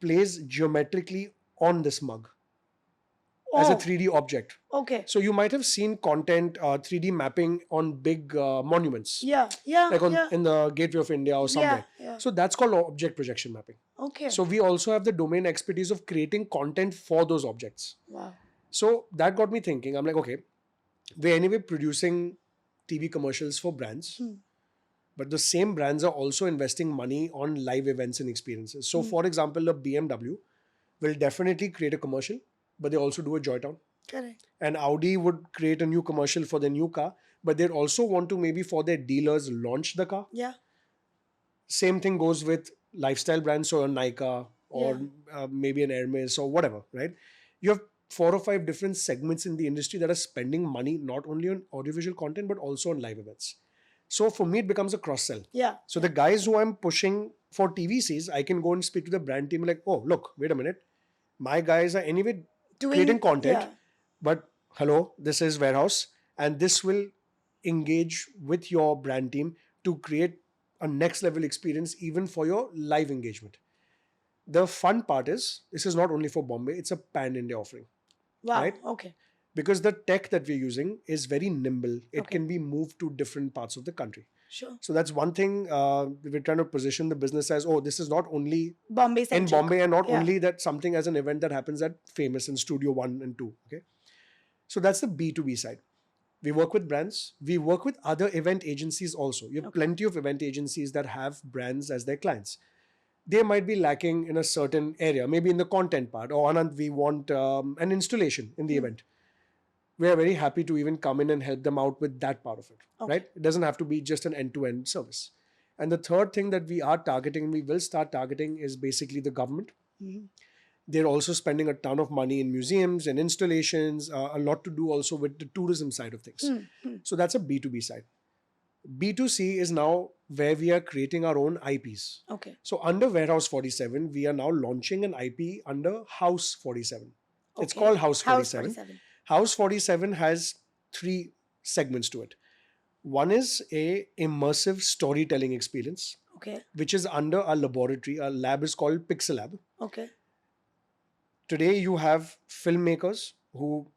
plays geometrically on this mug. as a Oh. 3D object. Okay. So you might have seen content 3D mapping on big monuments, Yeah. Yeah. like Yeah. in the Gateway of India or somewhere. Yeah. So that's called object projection mapping. Okay. So we also have the domain expertise of creating content for those objects. Wow. So that got me thinking. I'm like, okay, we're anyway producing TV commercials for brands, but the same brands are also investing money on live events and experiences. So, for example, a BMW will definitely create a commercial, but they also do a Joytown. Correct. And Audi would create a new commercial for their new car, but they'd also want to maybe for their dealers launch the car. Yeah. Same thing goes with lifestyle brands, so a Nika or maybe an Hermes or whatever, right? You have 4 or 5 different segments in the industry that are spending money not only on audiovisual content but also on live events. So for me, it becomes a cross sell. Yeah. So the guys who I'm pushing for TVCs, I can go and speak to the brand team like, oh, look, wait a minute. My guys are anyway creating content, but hello, this is Warehouse, and this will engage with your brand team to create a next level experience even for your live engagement. The fun part is this is not only for Bombay, it's a pan India offering. Wow. Right? Okay. Because the tech that we're using is very nimble. It can be moved to different parts of the country. Sure. So that's one thing we're trying to position the business as, oh, this is not only Bombay in Bombay and not only that something as an event that happens at Famous in Studio 1 and 2. Okay. So that's the B2B side. We work with brands. We work with other event agencies also. You have plenty of event agencies that have brands as their clients. They might be lacking in a certain area, maybe in the content part. Or Anant, we want an installation in the event. We are very happy to even come in and help them out with that part of it, right? It doesn't have to be just an end-to-end service. And the third thing that we are targeting, and we will start targeting, is basically the government. They're also spending a ton of money in museums and installations, a lot to do also with the tourism side of things. So that's a B2B side. B2C is now where we are creating our own IPs. Okay. So under Warehouse 47, we are now launching an IP under House 47. It's called House 47. House 47 has 3 segments to it. One is a immersive storytelling experience, which is under our laboratory. Our lab is called Pixel Lab. Okay. Today you have filmmakers who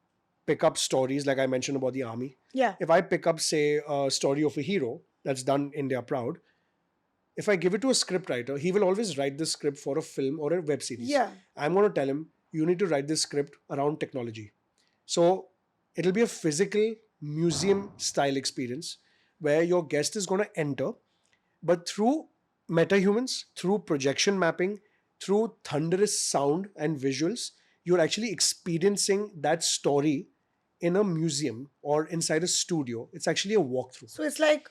pick up stories like I mentioned about the army. Yeah. If I pick up, say, a story of a hero that's done India proud, if I give it to a script writer, he will always write the script for a film or a web series. Yeah. I'm going to tell him, you need to write this script around technology. So it'll be a physical museum style experience where your guest is going to enter, but through metahumans, through projection mapping, through thunderous sound and visuals, you're actually experiencing that story in a museum or inside a studio. It's actually a walkthrough. So it's like,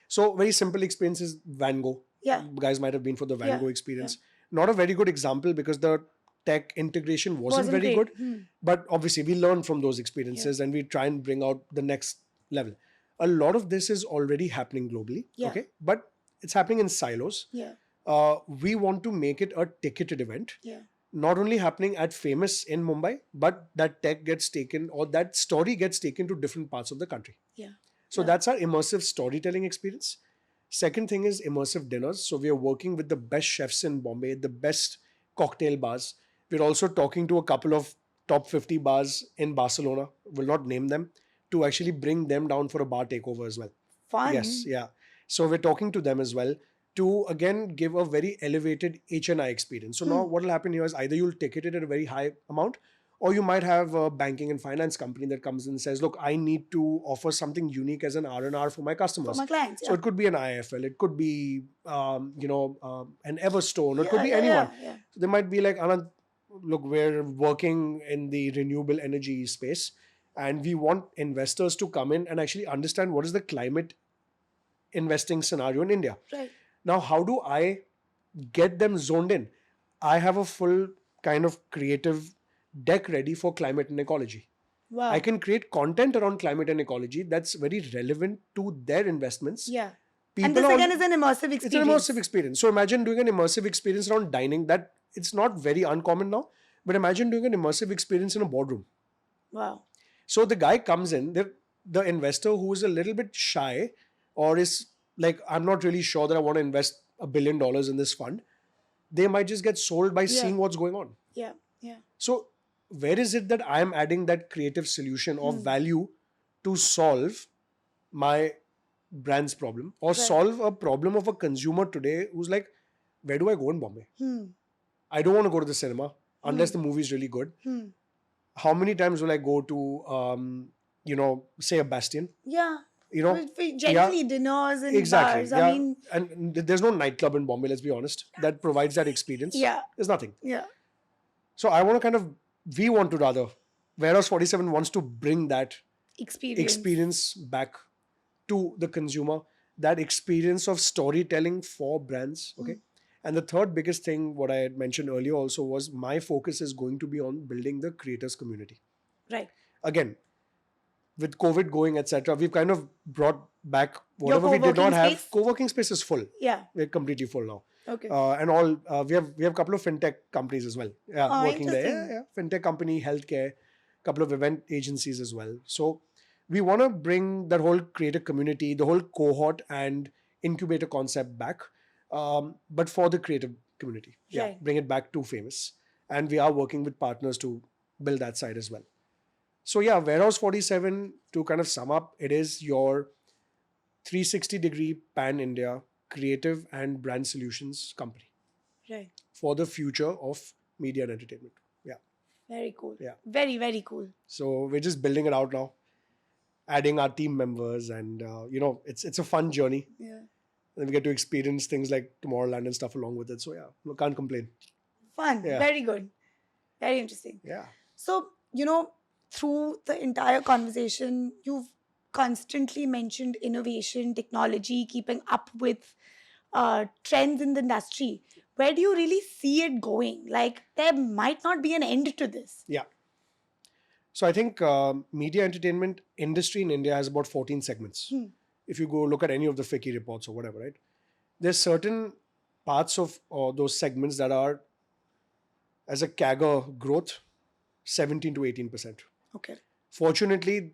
So very simple experience is Van Gogh. Yeah. You guys might have been for the Van Gogh experience. Not a very good example because the tech integration wasn't very good. But obviously we learn from those experiences and we try and bring out the next level. A lot of this is already happening globally. Okay. But it's happening in silos. yeah. We want to make it a ticketed event. Yeah. Not only happening at Famous in Mumbai, but that tech gets taken or that story gets taken to different parts of the country. Yeah. So that's our immersive storytelling experience. Second thing is immersive dinners. So we are working with the best chefs in Bombay, the best cocktail bars. We're also talking to a couple of top 50 bars in Barcelona, will not name them, to actually bring them down for a bar takeover as well. Fun. Yes, yeah. So we're talking to them as well to again give a very elevated HNI experience. So now what will happen here is either you'll ticket it at a very high amount, or you might have a banking and finance company that comes in and says, look, I need to offer something unique as an R&R for my customers. For my clients. So it could be an IFL, it could be, an Everstone, it could be anyone. So they might be like, Anand, look, we're working in the renewable energy space and we want investors to come in and actually understand what is the climate investing scenario in India. Right. Now, how do I get them zoned in? I have a full kind of creative deck ready for climate and ecology. Wow. I can create content around climate and ecology that's very relevant to their investments. Yeah. People And this again is an immersive experience. It's an immersive experience. So imagine doing an immersive experience around dining. That it's not very uncommon now, but imagine doing an immersive experience in a boardroom. Wow. So the guy comes in, the investor who is a little bit shy or is like, I'm not really sure that I want to invest $1 billion in this fund. They might just get sold by seeing what's going on. Yeah. Yeah. So where is it that I am adding that creative solution of value to solve my brand's problem or solve a problem of a consumer today who's like, where do I go in Bombay? I don't want to go to the cinema unless the movie is really good. How many times will I go to, say a Bastion? Yeah. You know, Generally dinners and exactly. bars. Yeah. I mean, and there's no nightclub in Bombay, let's be honest, that provides that experience. Yeah. There's nothing. Yeah. So I want to we want to rather, Warehouse 47 wants to bring that experience back to the consumer, that experience of storytelling for brands. Okay. And the third biggest thing, what I had mentioned earlier also, was my focus is going to be on building the creators community. Right. Again, with COVID going, etc., we've kind of brought back whatever we did not have. Space? Co-working space is full. Yeah. We're completely full now. Okay. And all we have a couple of fintech companies as well. Yeah, working there. Interesting. Yeah. Fintech company, healthcare, couple of event agencies as well. So we want to bring that whole creator community, the whole cohort and incubator concept back, but for the creative community. Yeah, Right. bring it back to Famous, and we are working with partners to build that side as well. So yeah, Warehouse 47, to kind of sum up, it is your 360-degree pan-India creative and brand solutions company Right. for the future of media and entertainment. Yeah. Very cool. Yeah. Very, very cool. So we're just building it out now, adding our team members, and it's a fun journey. Yeah. And we get to experience things like Tomorrowland and stuff along with it. So yeah, we can't complain. Fun. Yeah. Very good. Very interesting. Yeah. So, through the entire conversation, you've constantly mentioned innovation, technology, keeping up with trends in the industry. Where do you really see it going? Like, there might not be an end to this. Yeah. So I think media entertainment industry in India has about 14 segments. If you go look at any of the FICCI reports or whatever, right? There's certain parts of those segments that are, as a CAGR growth, 17 to 18%. Okay. Fortunately,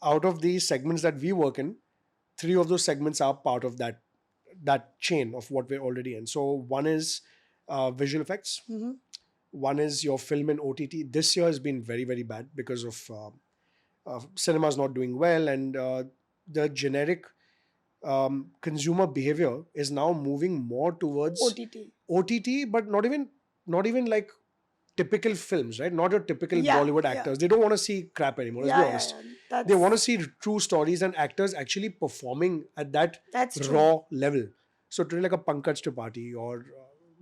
out of these segments that we work in, 3 of those segments are part of that chain of what we're already in. So one is visual effects. One is your film and OTT. This year has been very, very bad because of cinemas not doing well, and the generic consumer behavior is now moving more towards OTT, but not even like typical films, right? Not your typical Bollywood actors. They don't want to see crap anymore, let's be honest. They want to see true stories and actors actually performing at that raw level. So today, like a Pankaj Tripathi or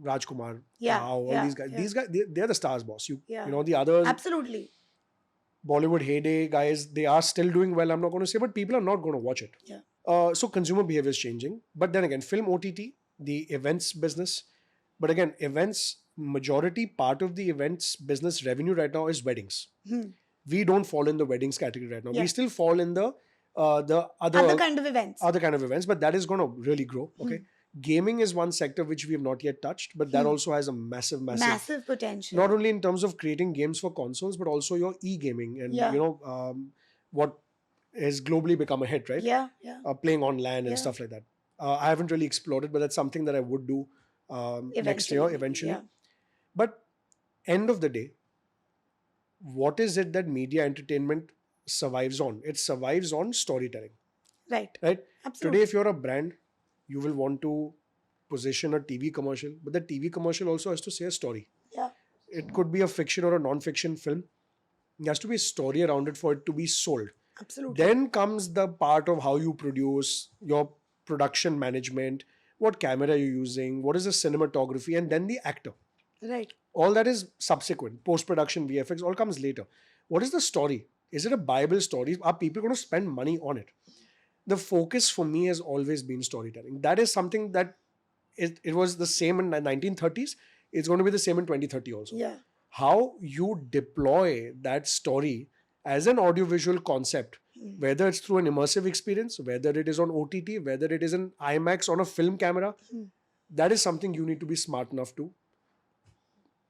Rajkumar, all these guys, they're the stars, boss. You know, the others, absolutely, Bollywood heyday guys, they are still doing well, I'm not going to say, but people are not going to watch it. So consumer behavior is changing. But then again, film OTT, the events business, but again, events, majority part of the events business revenue right now is weddings. We don't fall in the weddings category right now. We still fall in the other kind of events. But that is going to really grow. Okay. Gaming is one sector which we have not yet touched, but that also has a massive potential. Not only in terms of creating games for consoles, but also your e-gaming and what has globally become a hit, right? Playing on LAN and stuff like that. I haven't really explored it, but that's something that I would do next year eventually. But end of the day, what is it that media entertainment survives on? It survives on storytelling. Right. Absolutely. Today, if you're a brand, you will want to position a TV commercial, but the TV commercial also has to say a story. It could be a fiction or a non-fiction film. There has to be a story around it for it to be sold. Absolutely. Then comes the part of how you produce, your production management, what camera you're using, what is the cinematography, and then the actor. Right. All that is subsequent. Post-production, VFX, all comes later. What is the story? Is it a Bible story? Are people going to spend money on it? The focus for me has always been storytelling. That is something that it was the same in the 1930s. It's going to be the same in 2030 also. How you deploy that story as an audiovisual concept, whether it's through an immersive experience, whether it is on OTT, whether it is in IMAX on a film camera, that is something you need to be smart enough to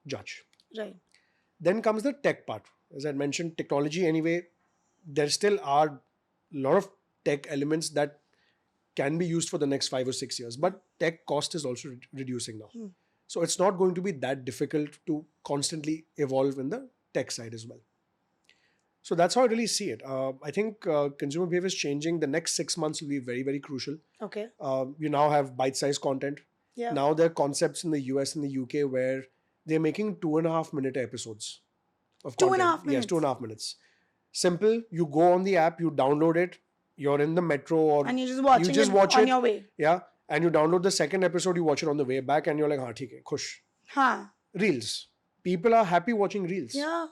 judge. Right. Then comes the tech part. As I mentioned, technology anyway, there still are a lot of tech elements that can be used for the next 5 or 6 years, but tech cost is also reducing now. So it's not going to be that difficult to constantly evolve in the tech side as well. So that's how I really see it. I think consumer behavior is changing. The next 6 months will be very, very crucial. Okay. You now have bite-sized content. Yeah. Now there are concepts in the US and the UK where they're making 2.5-minute episodes of content. 2.5 minutes? Yes, 2.5 minutes. Simple. You go on the app, you download it. You're in the metro or And you're just watching it on your way. Yeah. And you download the second episode, you watch it on the way back and you're like, theek hai, khush. Huh. Reels. People are happy watching reels. Yeah.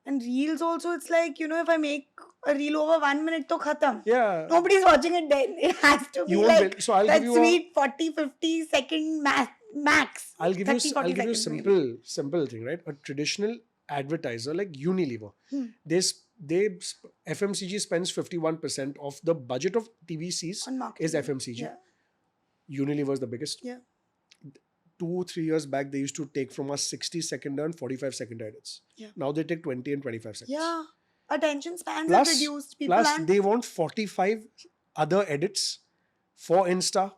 And reels also, it's like, if I make a reel over 1 minute, to khatam. Yeah. Nobody's watching it then. It has to be like so I'll that give you sweet 40-50 second max. I'll give you 30, a 40 seconds, simple thing, right? A traditional advertiser like Unilever, they FMCG spends 51% of the budget of TVCs On marketing. is FMCG. Yeah. Unilever is the biggest. Yeah. 2-3 years back, they used to take from us 60-second and 45-second edits. Yeah. Now they take 20 and 25 seconds. Yeah. Attention spans have reduced. Plus, they want 45 other edits for Insta,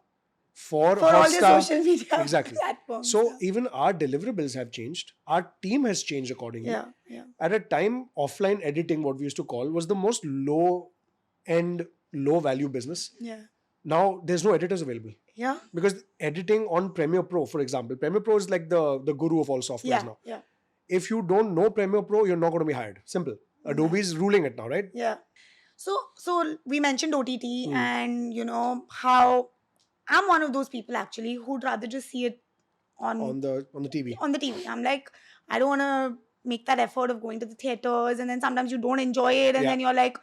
for all Hotstar. their social media Exactly. platforms. So even our deliverables have changed. Our team has changed accordingly. Yeah. Yeah. At a time, offline editing, what we used to call, was the most low-end, low-value business. Yeah. Now, there's no editors available. Yeah. Because editing on Premiere Pro, for example, Premiere Pro is like the guru of all softwares now. Yeah. If you don't know Premiere Pro, you're not going to be hired. Simple. Adobe's ruling it now, right? Yeah. So we mentioned OTT and, how I'm one of those people actually who'd rather just see it on the TV. On the TV. I'm like, I don't want to make that effort of going to the theaters, and then sometimes you don't enjoy it, and then you're like,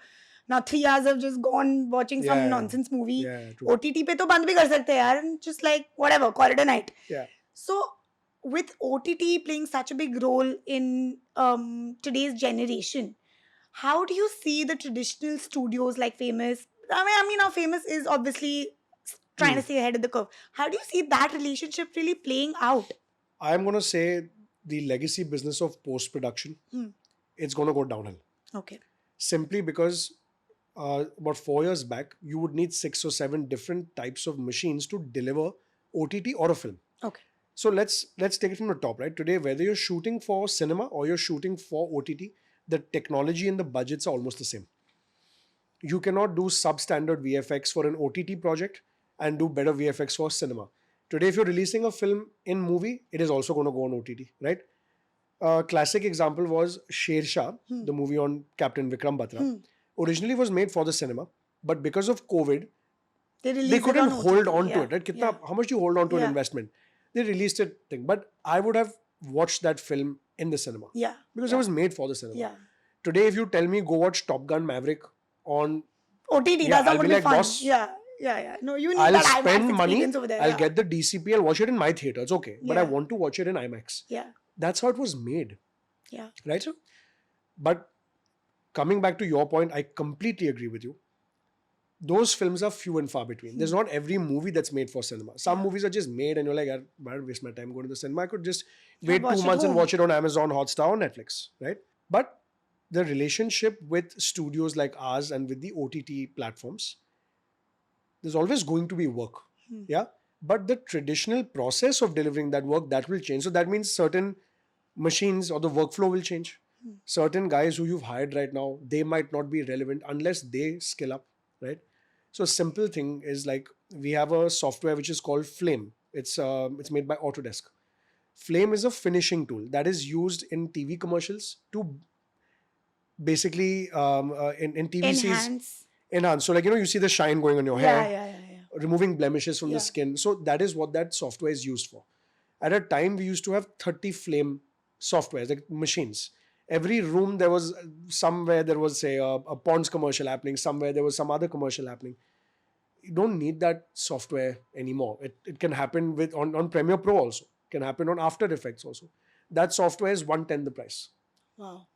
now 3 hours have just gone watching some nonsense movie. Yeah, true. OTT pe to band bhi kar sakte yaar, and just like whatever, call it a night. Yeah. So with OTT playing such a big role in today's generation, how do you see the traditional studios like Famous? I mean, now Famous is obviously trying to stay ahead of the curve. How do you see that relationship really playing out? I'm going to say the legacy business of post-production, it's going to go downhill. Okay. Simply because about 4 years back, you would need 6 or 7 different types of machines to deliver OTT or a film. Okay. So let's take it from the top, right? Today, whether you're shooting for cinema or you're shooting for OTT, the technology and the budgets are almost the same. You cannot do substandard VFX for an OTT project and do better VFX for cinema. Today, if you're releasing a film in movie, it is also going to go on OTT, right? Classic example was Sher Shah, the movie on Captain Vikram Batra. Originally was made for the cinema, but because of COVID, they couldn't hold on to it, right? How much do you hold on to an investment? They released it thing, but I would have watched that film in the cinema. Yeah. Because it was made for the cinema. Yeah. Today, if you tell me go watch Top Gun Maverick on OTT, that's I'll not be going to be like, fun. boss, Yeah. No, you need I'll that spend IMAX money, experience over there. I'll get the DCP, I'll watch it in my theater, it's okay. But I Yeah. want to watch it in IMAX. Yeah. That's how it was made. Yeah. Right, sir? But coming back to your point, I completely agree with you. Those films are few and far between. There's not every movie that's made for cinema. Some movies are just made and you're like, why don't waste my time going to the cinema? I could just wait 2 months and watch it on Amazon, Hotstar, or Netflix, right? But the relationship with studios like ours and with the OTT platforms, there's always going to be work. Yeah. But the traditional process of delivering that work, that will change. So that means certain machines or the workflow will change. Certain guys who you've hired right now, they might not be relevant unless they skill up, right? So a simple thing is like we have a software which is called Flame. It's made by Autodesk. Flame is a finishing tool that is used in TV commercials to basically in TVCs enhance. So like, you see the shine going on your hair. Yeah. Removing blemishes from the skin. So that is what that software is used for. At a time, we used to have 30 Flame softwares, like machines. Every room there was somewhere there was say a Ponds commercial happening, somewhere there was some other commercial happening. You don't need that software anymore. It can happen with on Premiere Pro also. It can happen on After Effects also. That software is 1/10 the price. Wow.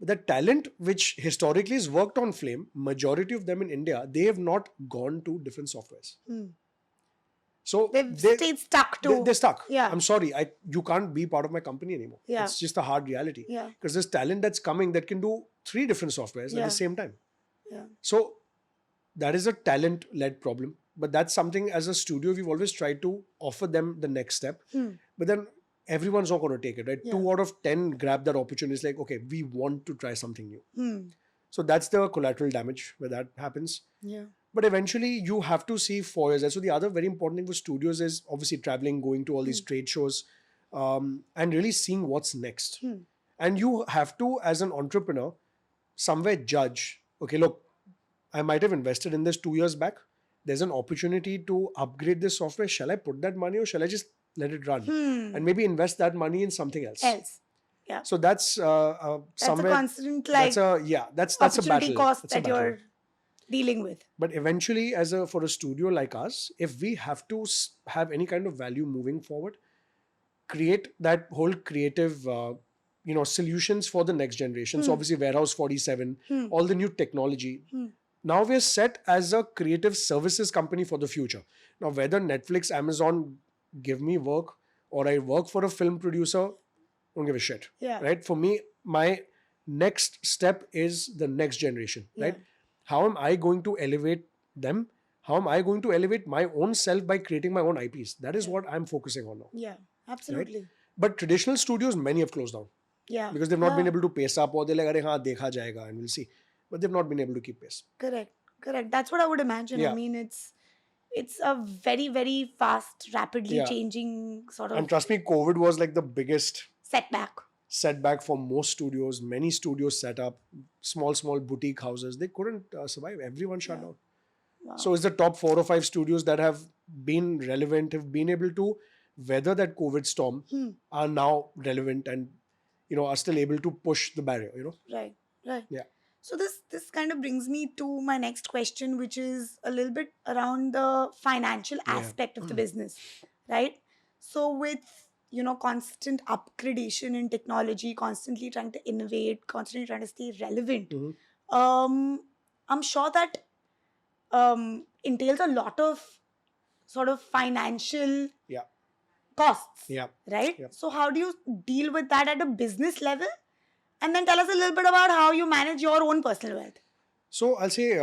But the talent which historically has worked on Flame, majority of them in India, they have not gone to different softwares. So They've stayed stuck to. They're stuck. Yeah. I'm sorry. You can't be part of my company anymore. Yeah. It's just a hard reality. Yeah. Because there's talent that's coming that can do 3 different softwares at the same time. Yeah. So that is a talent-led problem. But that's something as a studio, we've always tried to offer them the next step. But then everyone's not going to take it, right? Yeah. 2 out of 10 grab that opportunity. It's like, okay, we want to try something new. Hmm. So that's the collateral damage where that happens. Yeah. But eventually you have to see 4 years. So the other very important thing for studios is obviously traveling, going to all these trade shows, and really seeing what's next. And you have to, as an entrepreneur, somewhere judge, okay, look, I might have invested in this 2 years back. There's an opportunity to upgrade this software. Shall I put that money or shall I just let it run and maybe invest that money in something else? Yeah. So that's That's somewhere. a constant like That's a opportunity battle. cost That's a that battle. you're dealing with. But eventually, for a studio like us, if we have to have any kind of value moving forward, create that whole creative, solutions for the next generation. So obviously, Warehouse 47, all the new technology. Now we're set as a creative services company for the future. Now, whether Netflix, Amazon give me work or I work for a film producer, don't give a shit. Yeah. Right? For me, my next step is the next generation. Right? Yeah. How am I going to elevate them? How am I going to elevate my own self by creating my own IPs? That is what I'm focusing on now. Yeah, absolutely. But traditional studios, many have closed down Yeah. because they've not been able to pace up, or they're like, "Arey, haan, dekha jayega," and we'll see. But they've not been able to keep pace. Correct. That's what I would imagine. Yeah. I mean, it's a very, very fast, rapidly Yeah. changing sort And of trust me, COVID was like the biggest setback. for most studios. Many studios set up small boutique houses. They couldn't survive. Everyone shut down. Wow. So it's the top 4 or 5 studios that have been relevant, have been able to weather that COVID storm, are now relevant and are still able to push the barrier. Right. Yeah. So this kind of brings me to my next question, which is a little bit around the financial aspect of the business, right? So with constant upgradation in technology, constantly trying to innovate, constantly trying to stay relevant, I'm sure that entails a lot of sort of financial costs, right? Yeah. So how do you deal with that at a business level? And then tell us a little bit about how you manage your own personal wealth. So I'll say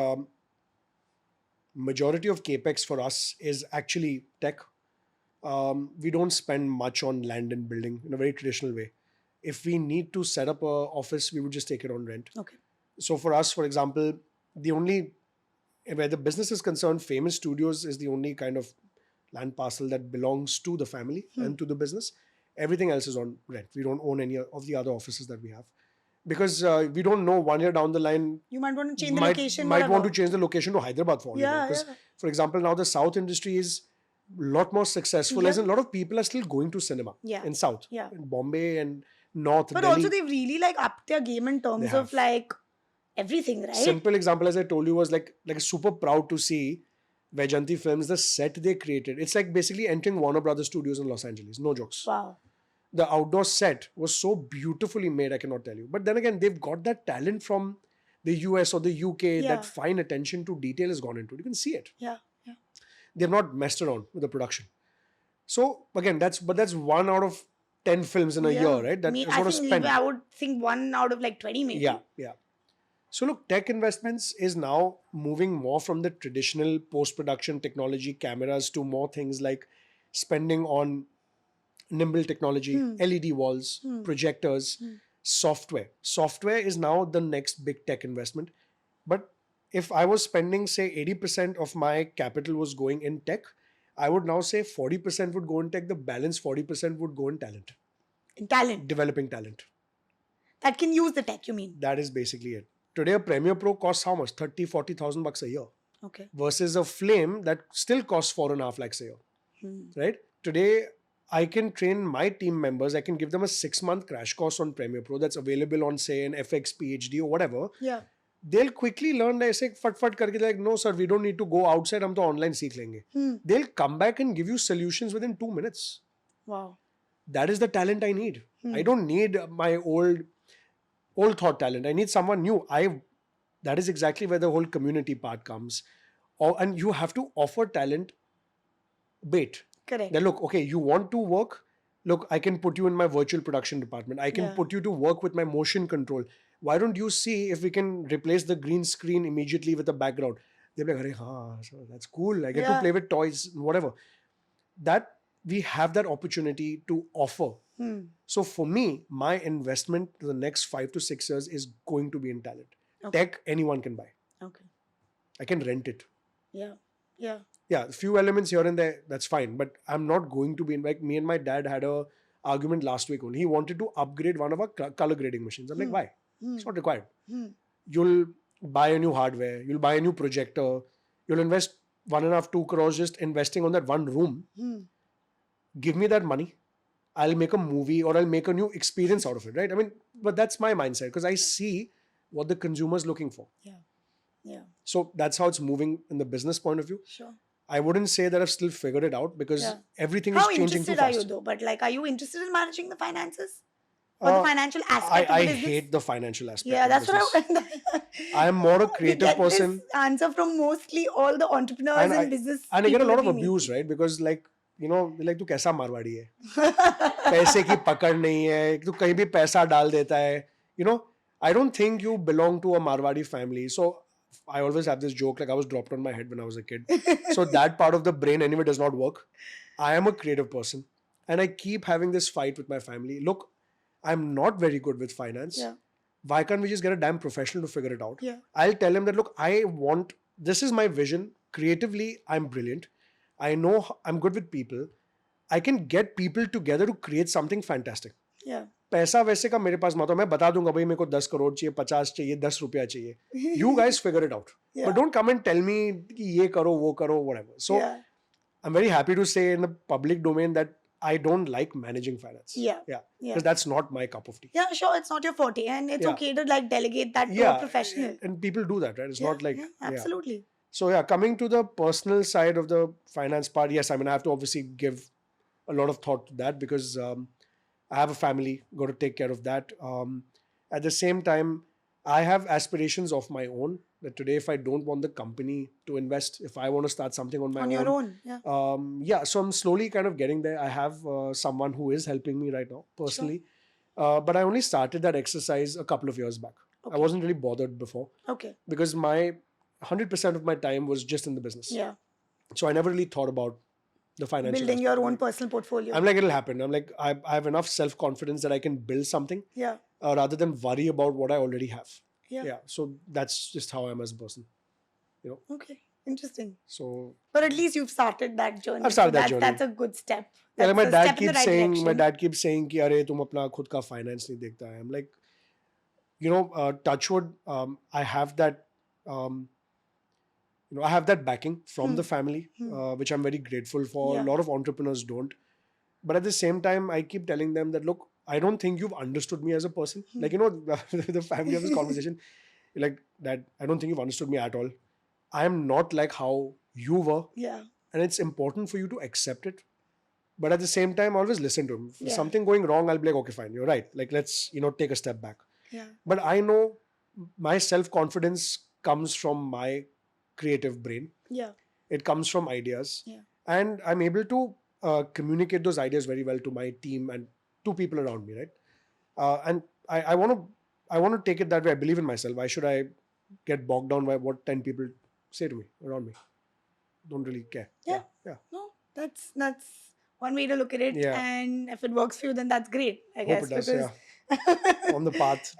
majority of capex for us is actually tech. We don't spend much on land and building in a very traditional way. If we need to set up a office, we would just take it on rent. Okay. So for us, for example, where the business is concerned, Famous Studios is the only kind of land parcel that belongs to the family and to the business. Everything else is on rent. We don't own any of the other offices that we have. Because we don't know 1 year down the line. You might want to change the location. Might want to change the location to Hyderabad for all you know. Because, for example, now the South industry is a lot more successful, as in a lot of people are still going to cinema in South, in Bombay and North. But Delhi. also they've really like upped their game in terms of like everything, right? Simple example, as I told you, was like super proud to see Vajanti Films, the set they created. It's like basically entering Warner Brothers Studios in Los Angeles. No jokes. Wow. The outdoor set was so beautifully made, I cannot tell you. But then again, they've got that talent from the US or the UK, that fine attention to detail has gone into it. You can see it. Yeah. They've not messed around with the production. So again, that's 1 out of 10 films in a year, right? That is what I spend. I would think 1 out of like 20 maybe. Yeah. So look, tech investments is now moving more from the traditional post-production technology, cameras, to more things like spending on nimble technology, LED walls, projectors, software. Software is now the next big tech investment. But if I was spending, say, 80% of my capital was going in tech, I would now say 40% would go in tech, the balance 40% would go in talent. In talent? Developing talent. That can use the tech, you mean? That is basically it. Today, a Premiere Pro costs how much? 30,000-40,000 bucks a year. Okay. Versus a Flame that still costs 4.5 lakhs a year. Right? Today, I can train my team members. I can give them a 6-month crash course on Premiere Pro that's available on, say, an FX PhD or whatever. Yeah. They'll quickly learn, ऐसे फट करके like, no sir, we don't need to go outside, हम तो online सीख लेंगे. They'll come back and give you solutions within 2 minutes. Wow. That is the talent I need. I don't need my old thought talent. I need someone new. That is exactly where the whole community part comes. And you have to offer talent bait. Correct. Then look, okay, you want to work? Look, I can put you in my virtual production department. I can put you to work with my motion control. Why don't you see if we can replace the green screen immediately with a background? They're like, Arey, that's cool. I get to play with toys, whatever. That we have that opportunity to offer So for me, my investment to the next 5 to 6 years is going to be in talent. Okay. Tech, anyone can buy. Okay. I can rent it. Yeah. Yeah. Yeah, a few elements here and there, that's fine. But I'm not going to be in, like, me and my dad had a argument last week only. He wanted to upgrade one of our color grading machines. I'm like, why? It's not required. You'll buy a new hardware, you'll buy a new projector, you'll invest 1.5, 2 crores just investing on that one room. Give me that money. I'll make a movie or I'll make a new experience out of it, right? I mean, but that's my mindset because I see what the consumer's looking for. Yeah. Yeah. So that's how it's moving in the business point of view. Sure. I wouldn't say that I've still figured it out because everything How is changing too interested are fast. you though? But like, are you interested in managing the finances or the financial aspect of I the business? hate the financial aspect. Yeah, of that's business. what I am more a we creative get person. this answer from mostly all the entrepreneurs and business. And I get a people lot that of we meet. abuse, right? Because like, you know, like तू कैसा मारवाड़ी है? पैसे की पकड़ नहीं है, तू कहीं भी पैसा डाल देता है. You know, I don't think you belong to a Marwadi family. So I always have this joke, like I was dropped on my head when I was a kid. So that part of the brain anyway does not work. I am a creative person and I keep having this fight with my family. Look, I'm not very good with finance. Yeah. Why can't we just get a damn professional to figure it out? Yeah. I'll tell him that, look, this is my vision. Creatively, I'm brilliant. I know I'm good with people. I can get people together to create something fantastic. Yeah. पैसा वैसे का मेरे पास मत हो, मैं बता दूंगा भाई मेरे को 10 करोड़ चाहिए, 50 चाहिए, 10 रुपया चाहिए. You guys figure it out. Yeah. But don't come and tell me कि ये करो, वो करो, whatever. So I'm very happy to say in the public domain that I don't like managing finance. Yeah. Because that's not my cup of tea. Yeah, sure, it's not your forte, and it's okay to like delegate that to a professional. And people do that, right? It's not like absolutely. So yeah, coming to the personal side of the finance part, yes, I mean I have to obviously give a lot of thought to that because I have a family, got to take care of that. At the same time, I have aspirations of my own. That today, if I don't want the company to invest, if I want to start something on my On your own, yeah. So I'm slowly kind of getting there. I have someone who is helping me right now personally, but I only started that exercise a couple of years back. I wasn't really bothered before. Okay. Because my 100% of my time was just in the business. Yeah. So I never really thought about the financial building aspect. your own personal portfolio. I'm like, it'll happen. I'm like, I have enough self-confidence that I can build something. Yeah. Rather than worry about what I already have. Yeah. So that's just how I am as a person. You know. Okay. Interesting. So. But at least you've started that journey. I've started that journey. That's a good step. Yeah, That's my a dad step in the keeps right saying, direction. my dad keeps saying, कि अरे तुम अपना खुद का finance नहीं देखता है. I'm like, you know, touchwood, I have that. I have that backing from the family, which I'm very grateful for. Yeah. A lot of entrepreneurs don't. But at the same time, I keep telling them that, look, I don't think you've understood me as a person. Like, you know, the family of this conversation, like, Dad, I don't think you've understood me at all. I am not like how you were. Yeah. And it's important for you to accept it. But at the same time, always listen to him. If there's something going wrong, I'll be like, okay, fine, you're right. Like, let's, take a step back. Yeah. But I know my self-confidence comes from my creative brain. Yeah. It comes from ideas. Yeah. And I'm able to communicate those ideas very well to my team and to people around me, right? And I want to take it that way. I believe in myself. Why should I get bogged down by what 10 people say to me around me? Don't really care. Yeah. No, that's one way to look at it. Yeah. And if it works for you, then that's great, I guess. Hope it does, on the path,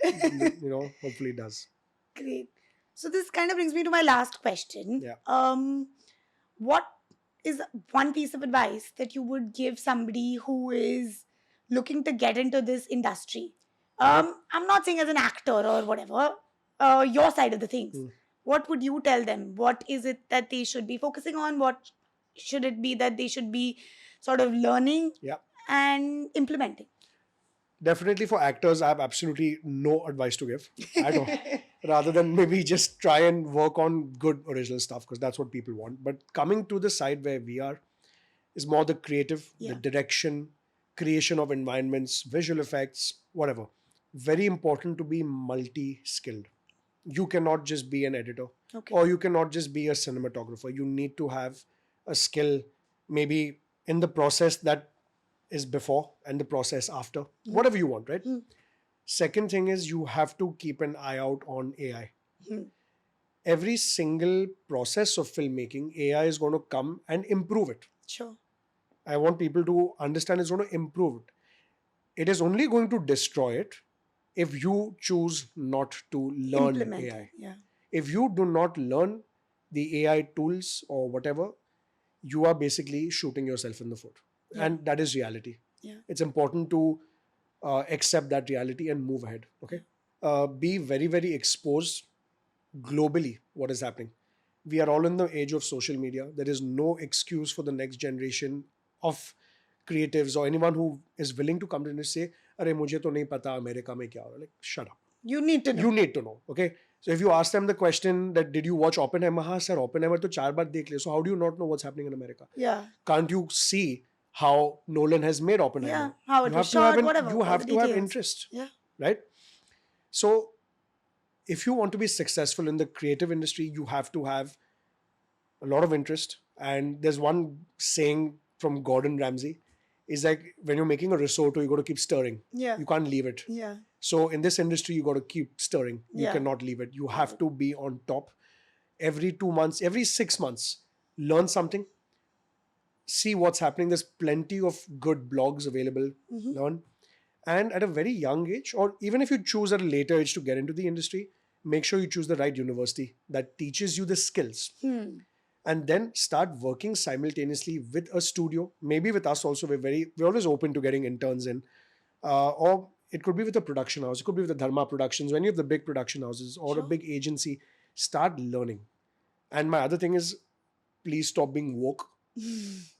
hopefully it does. Great. So this kind of brings me to my last question. Yeah. What is one piece of advice that you would give somebody who is looking to get into this industry? I'm not saying as an actor or whatever, your side of the things. What would you tell them? What is it that they should be focusing on? What should it be that they should be sort of learning and implementing? Definitely for actors, I have absolutely no advice to give at all. Rather than maybe just try and work on good original stuff because that's what people want. But coming to the side where we are is more the creative, the direction, creation of environments, visual effects, whatever. Very important to be multi-skilled. You cannot just be an editor or you cannot just be a cinematographer. You need to have a skill maybe in the process that is before and the process after, whatever you want, right? Second thing is you have to keep an eye out on AI. Every single process of filmmaking, AI is going to come and improve it. Sure. I want people to understand it's going to improve it. it is only going to destroy it if you choose not to learn Implement AI. it. Yeah. If you do not learn the AI tools or whatever, you are basically shooting yourself in the foot. Yeah. And that is reality. Yeah. It's important to accept that reality and move ahead. Okay. Be very, very exposed globally what is happening. We are all in the age of social media. There is no excuse for the next generation of creatives or anyone who is willing to come in and say, "Arey, mujhe to nahi pata America mein kya ho raha hai." Like, shut up. You need to know. You need to know. Okay. So if you ask them the question that did you watch Oppenheimer? Ha, sir, Oppenheimer to 4 baar dekh liya. So how do you not know what's happening in America? Yeah. Can't you see how Nolan has made Oppenheimer? Yeah. How it You was have to have shot, whatever. you all have the to have details. interest, Yeah. right? So if you want to be successful in the creative industry, you have to have a lot of interest. And there's one saying from Gordon Ramsay is like, when you're making a risotto, you got to keep stirring. Yeah. You can't leave it. Yeah. So in this industry, you got to keep stirring. You Yeah. cannot leave it. You have to be on top. Every 2 months, every 6 months, learn something. See what's happening. There's plenty of good blogs available. Learn. And at a very young age, or even if you choose at a later age to get into the industry, make sure you choose the right university that teaches you the skills. And then start working simultaneously with a studio. Maybe with us also, we're always open to getting interns in. Or it could be with a production house. It could be with the Dharma Productions, any of the big production houses, or a big agency. Start learning. And my other thing is, please stop being woke.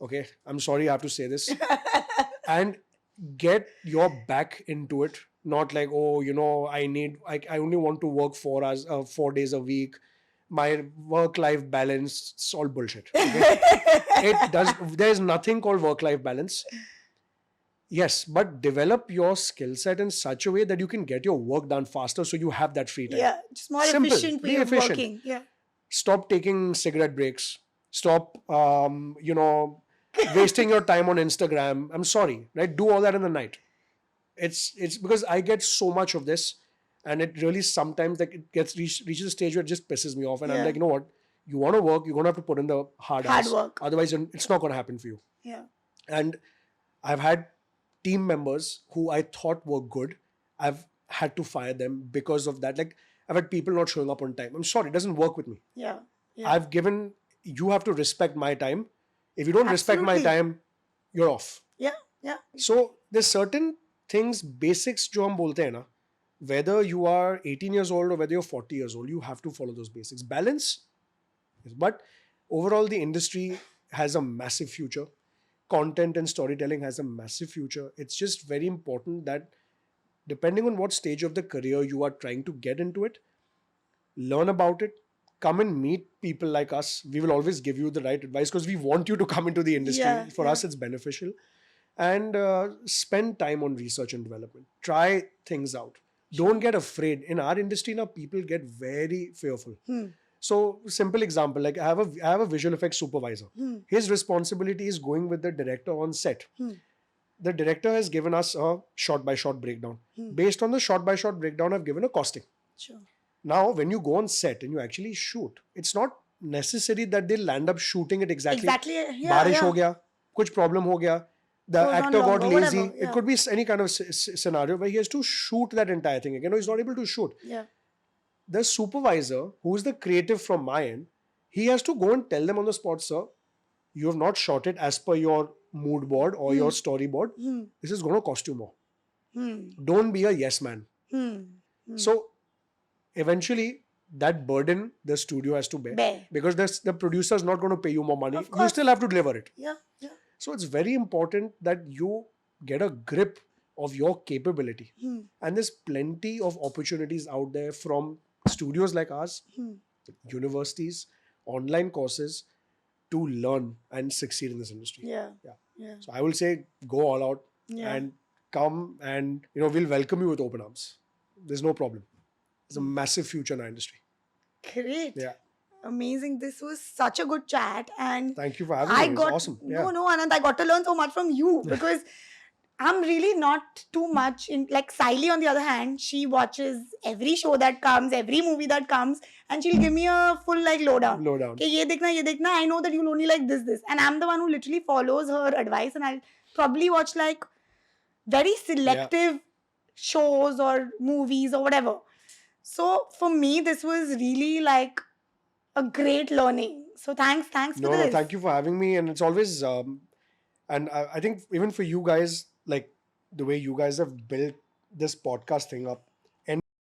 Okay, I'm sorry I have to say this. And get your back into it. Not like, oh, I only want to work 4 hours, 4 days a week. My work-life balance, it's all bullshit. Okay? There's nothing called work-life balance. Yes, but develop your skill set in such a way that you can get your work done faster so you have that free time. Yeah. Just more Simple. efficient way Be of efficient. working. Yeah. Stop taking cigarette breaks. Stop, wasting your time on Instagram. I'm sorry, right? Do all that in the night. It's because I get so much of this, and it really sometimes like it reaches a stage where it just pisses me off, and I'm Yeah. like, you know what? You want to work, you're gonna have to put in the hard work. Otherwise, it's not gonna happen for you. Yeah. And I've had team members who I thought were good. I've had to fire them because of that. Like, I've had people not showing up on time. I'm sorry, it doesn't work with me. Yeah. Yeah. You have to respect my time. If you don't respect my Absolutely. time, you're off. Yeah. Yeah. So there's certain things, basics जो हम बोलते हैं ना, whether you are 18 years old or whether you're 40 years old, you have to follow those basics. Balance. But overall, the industry has a massive future. Content and storytelling has a massive future. It's just very important that depending on what stage of the career you are trying to get into it, learn about it, come and meet people like us. We will always give you the right advice because we want you to come into the industry. Yeah, For yeah. us, it's beneficial. And spend time on research and development. Try things out. Don't get afraid. In our industry now, people get very fearful. So, simple example, like I have a visual effects supervisor. His responsibility is going with the director on set. The director has given us a shot-by-shot breakdown. Based on the shot-by-shot breakdown, I've given a costing. Sure. Now, when you go on set and you actually shoot, it's not necessary that they'll land up shooting it exactly. Yeah. Barish Yeah. ho gaya, kuch problem ho gaya, the Goes on actor got longer, lazy. whatever, yeah. It could be any kind of scenario where he has to shoot that entire thing again. No, he's not able to shoot. Yeah. The supervisor, who's the creative from my end, he has to go and tell them on the spot, sir, you have not shot it as per your mood board or your storyboard. This is going to cost you more. Don't be a yes man. So eventually that burden the studio has to bear. Because the producer is not going to pay you more money. Of You course. still have to deliver it. Yeah. Yeah. So it's very important that you get a grip of your capability. And there's plenty of opportunities out there from studios like ours, universities, online courses to learn and succeed in this industry. Yeah. Yeah. Yeah. So I will say go all out and come and we'll welcome you with open arms. There's no problem. There's a massive future in our industry. Great. Yeah. Amazing. This was such a good chat. And Thank you for having me. It was awesome. Yeah. No, Anant, I got to learn so much from you because I'm really not too much in, like Siley on the other hand, she watches every show that comes, every movie that comes, and she'll give me a full like lowdown. Okay, ye dekhna. I know that you'll only like this. And I'm the one who literally follows her advice, and I'll probably watch like very Yeah. selective shows or movies or whatever. So for me, this was really like a great learning. So thanks for No, no, this. thank you for having me. And it's always, and I think even for you guys, like the way you guys have built this podcast thing up,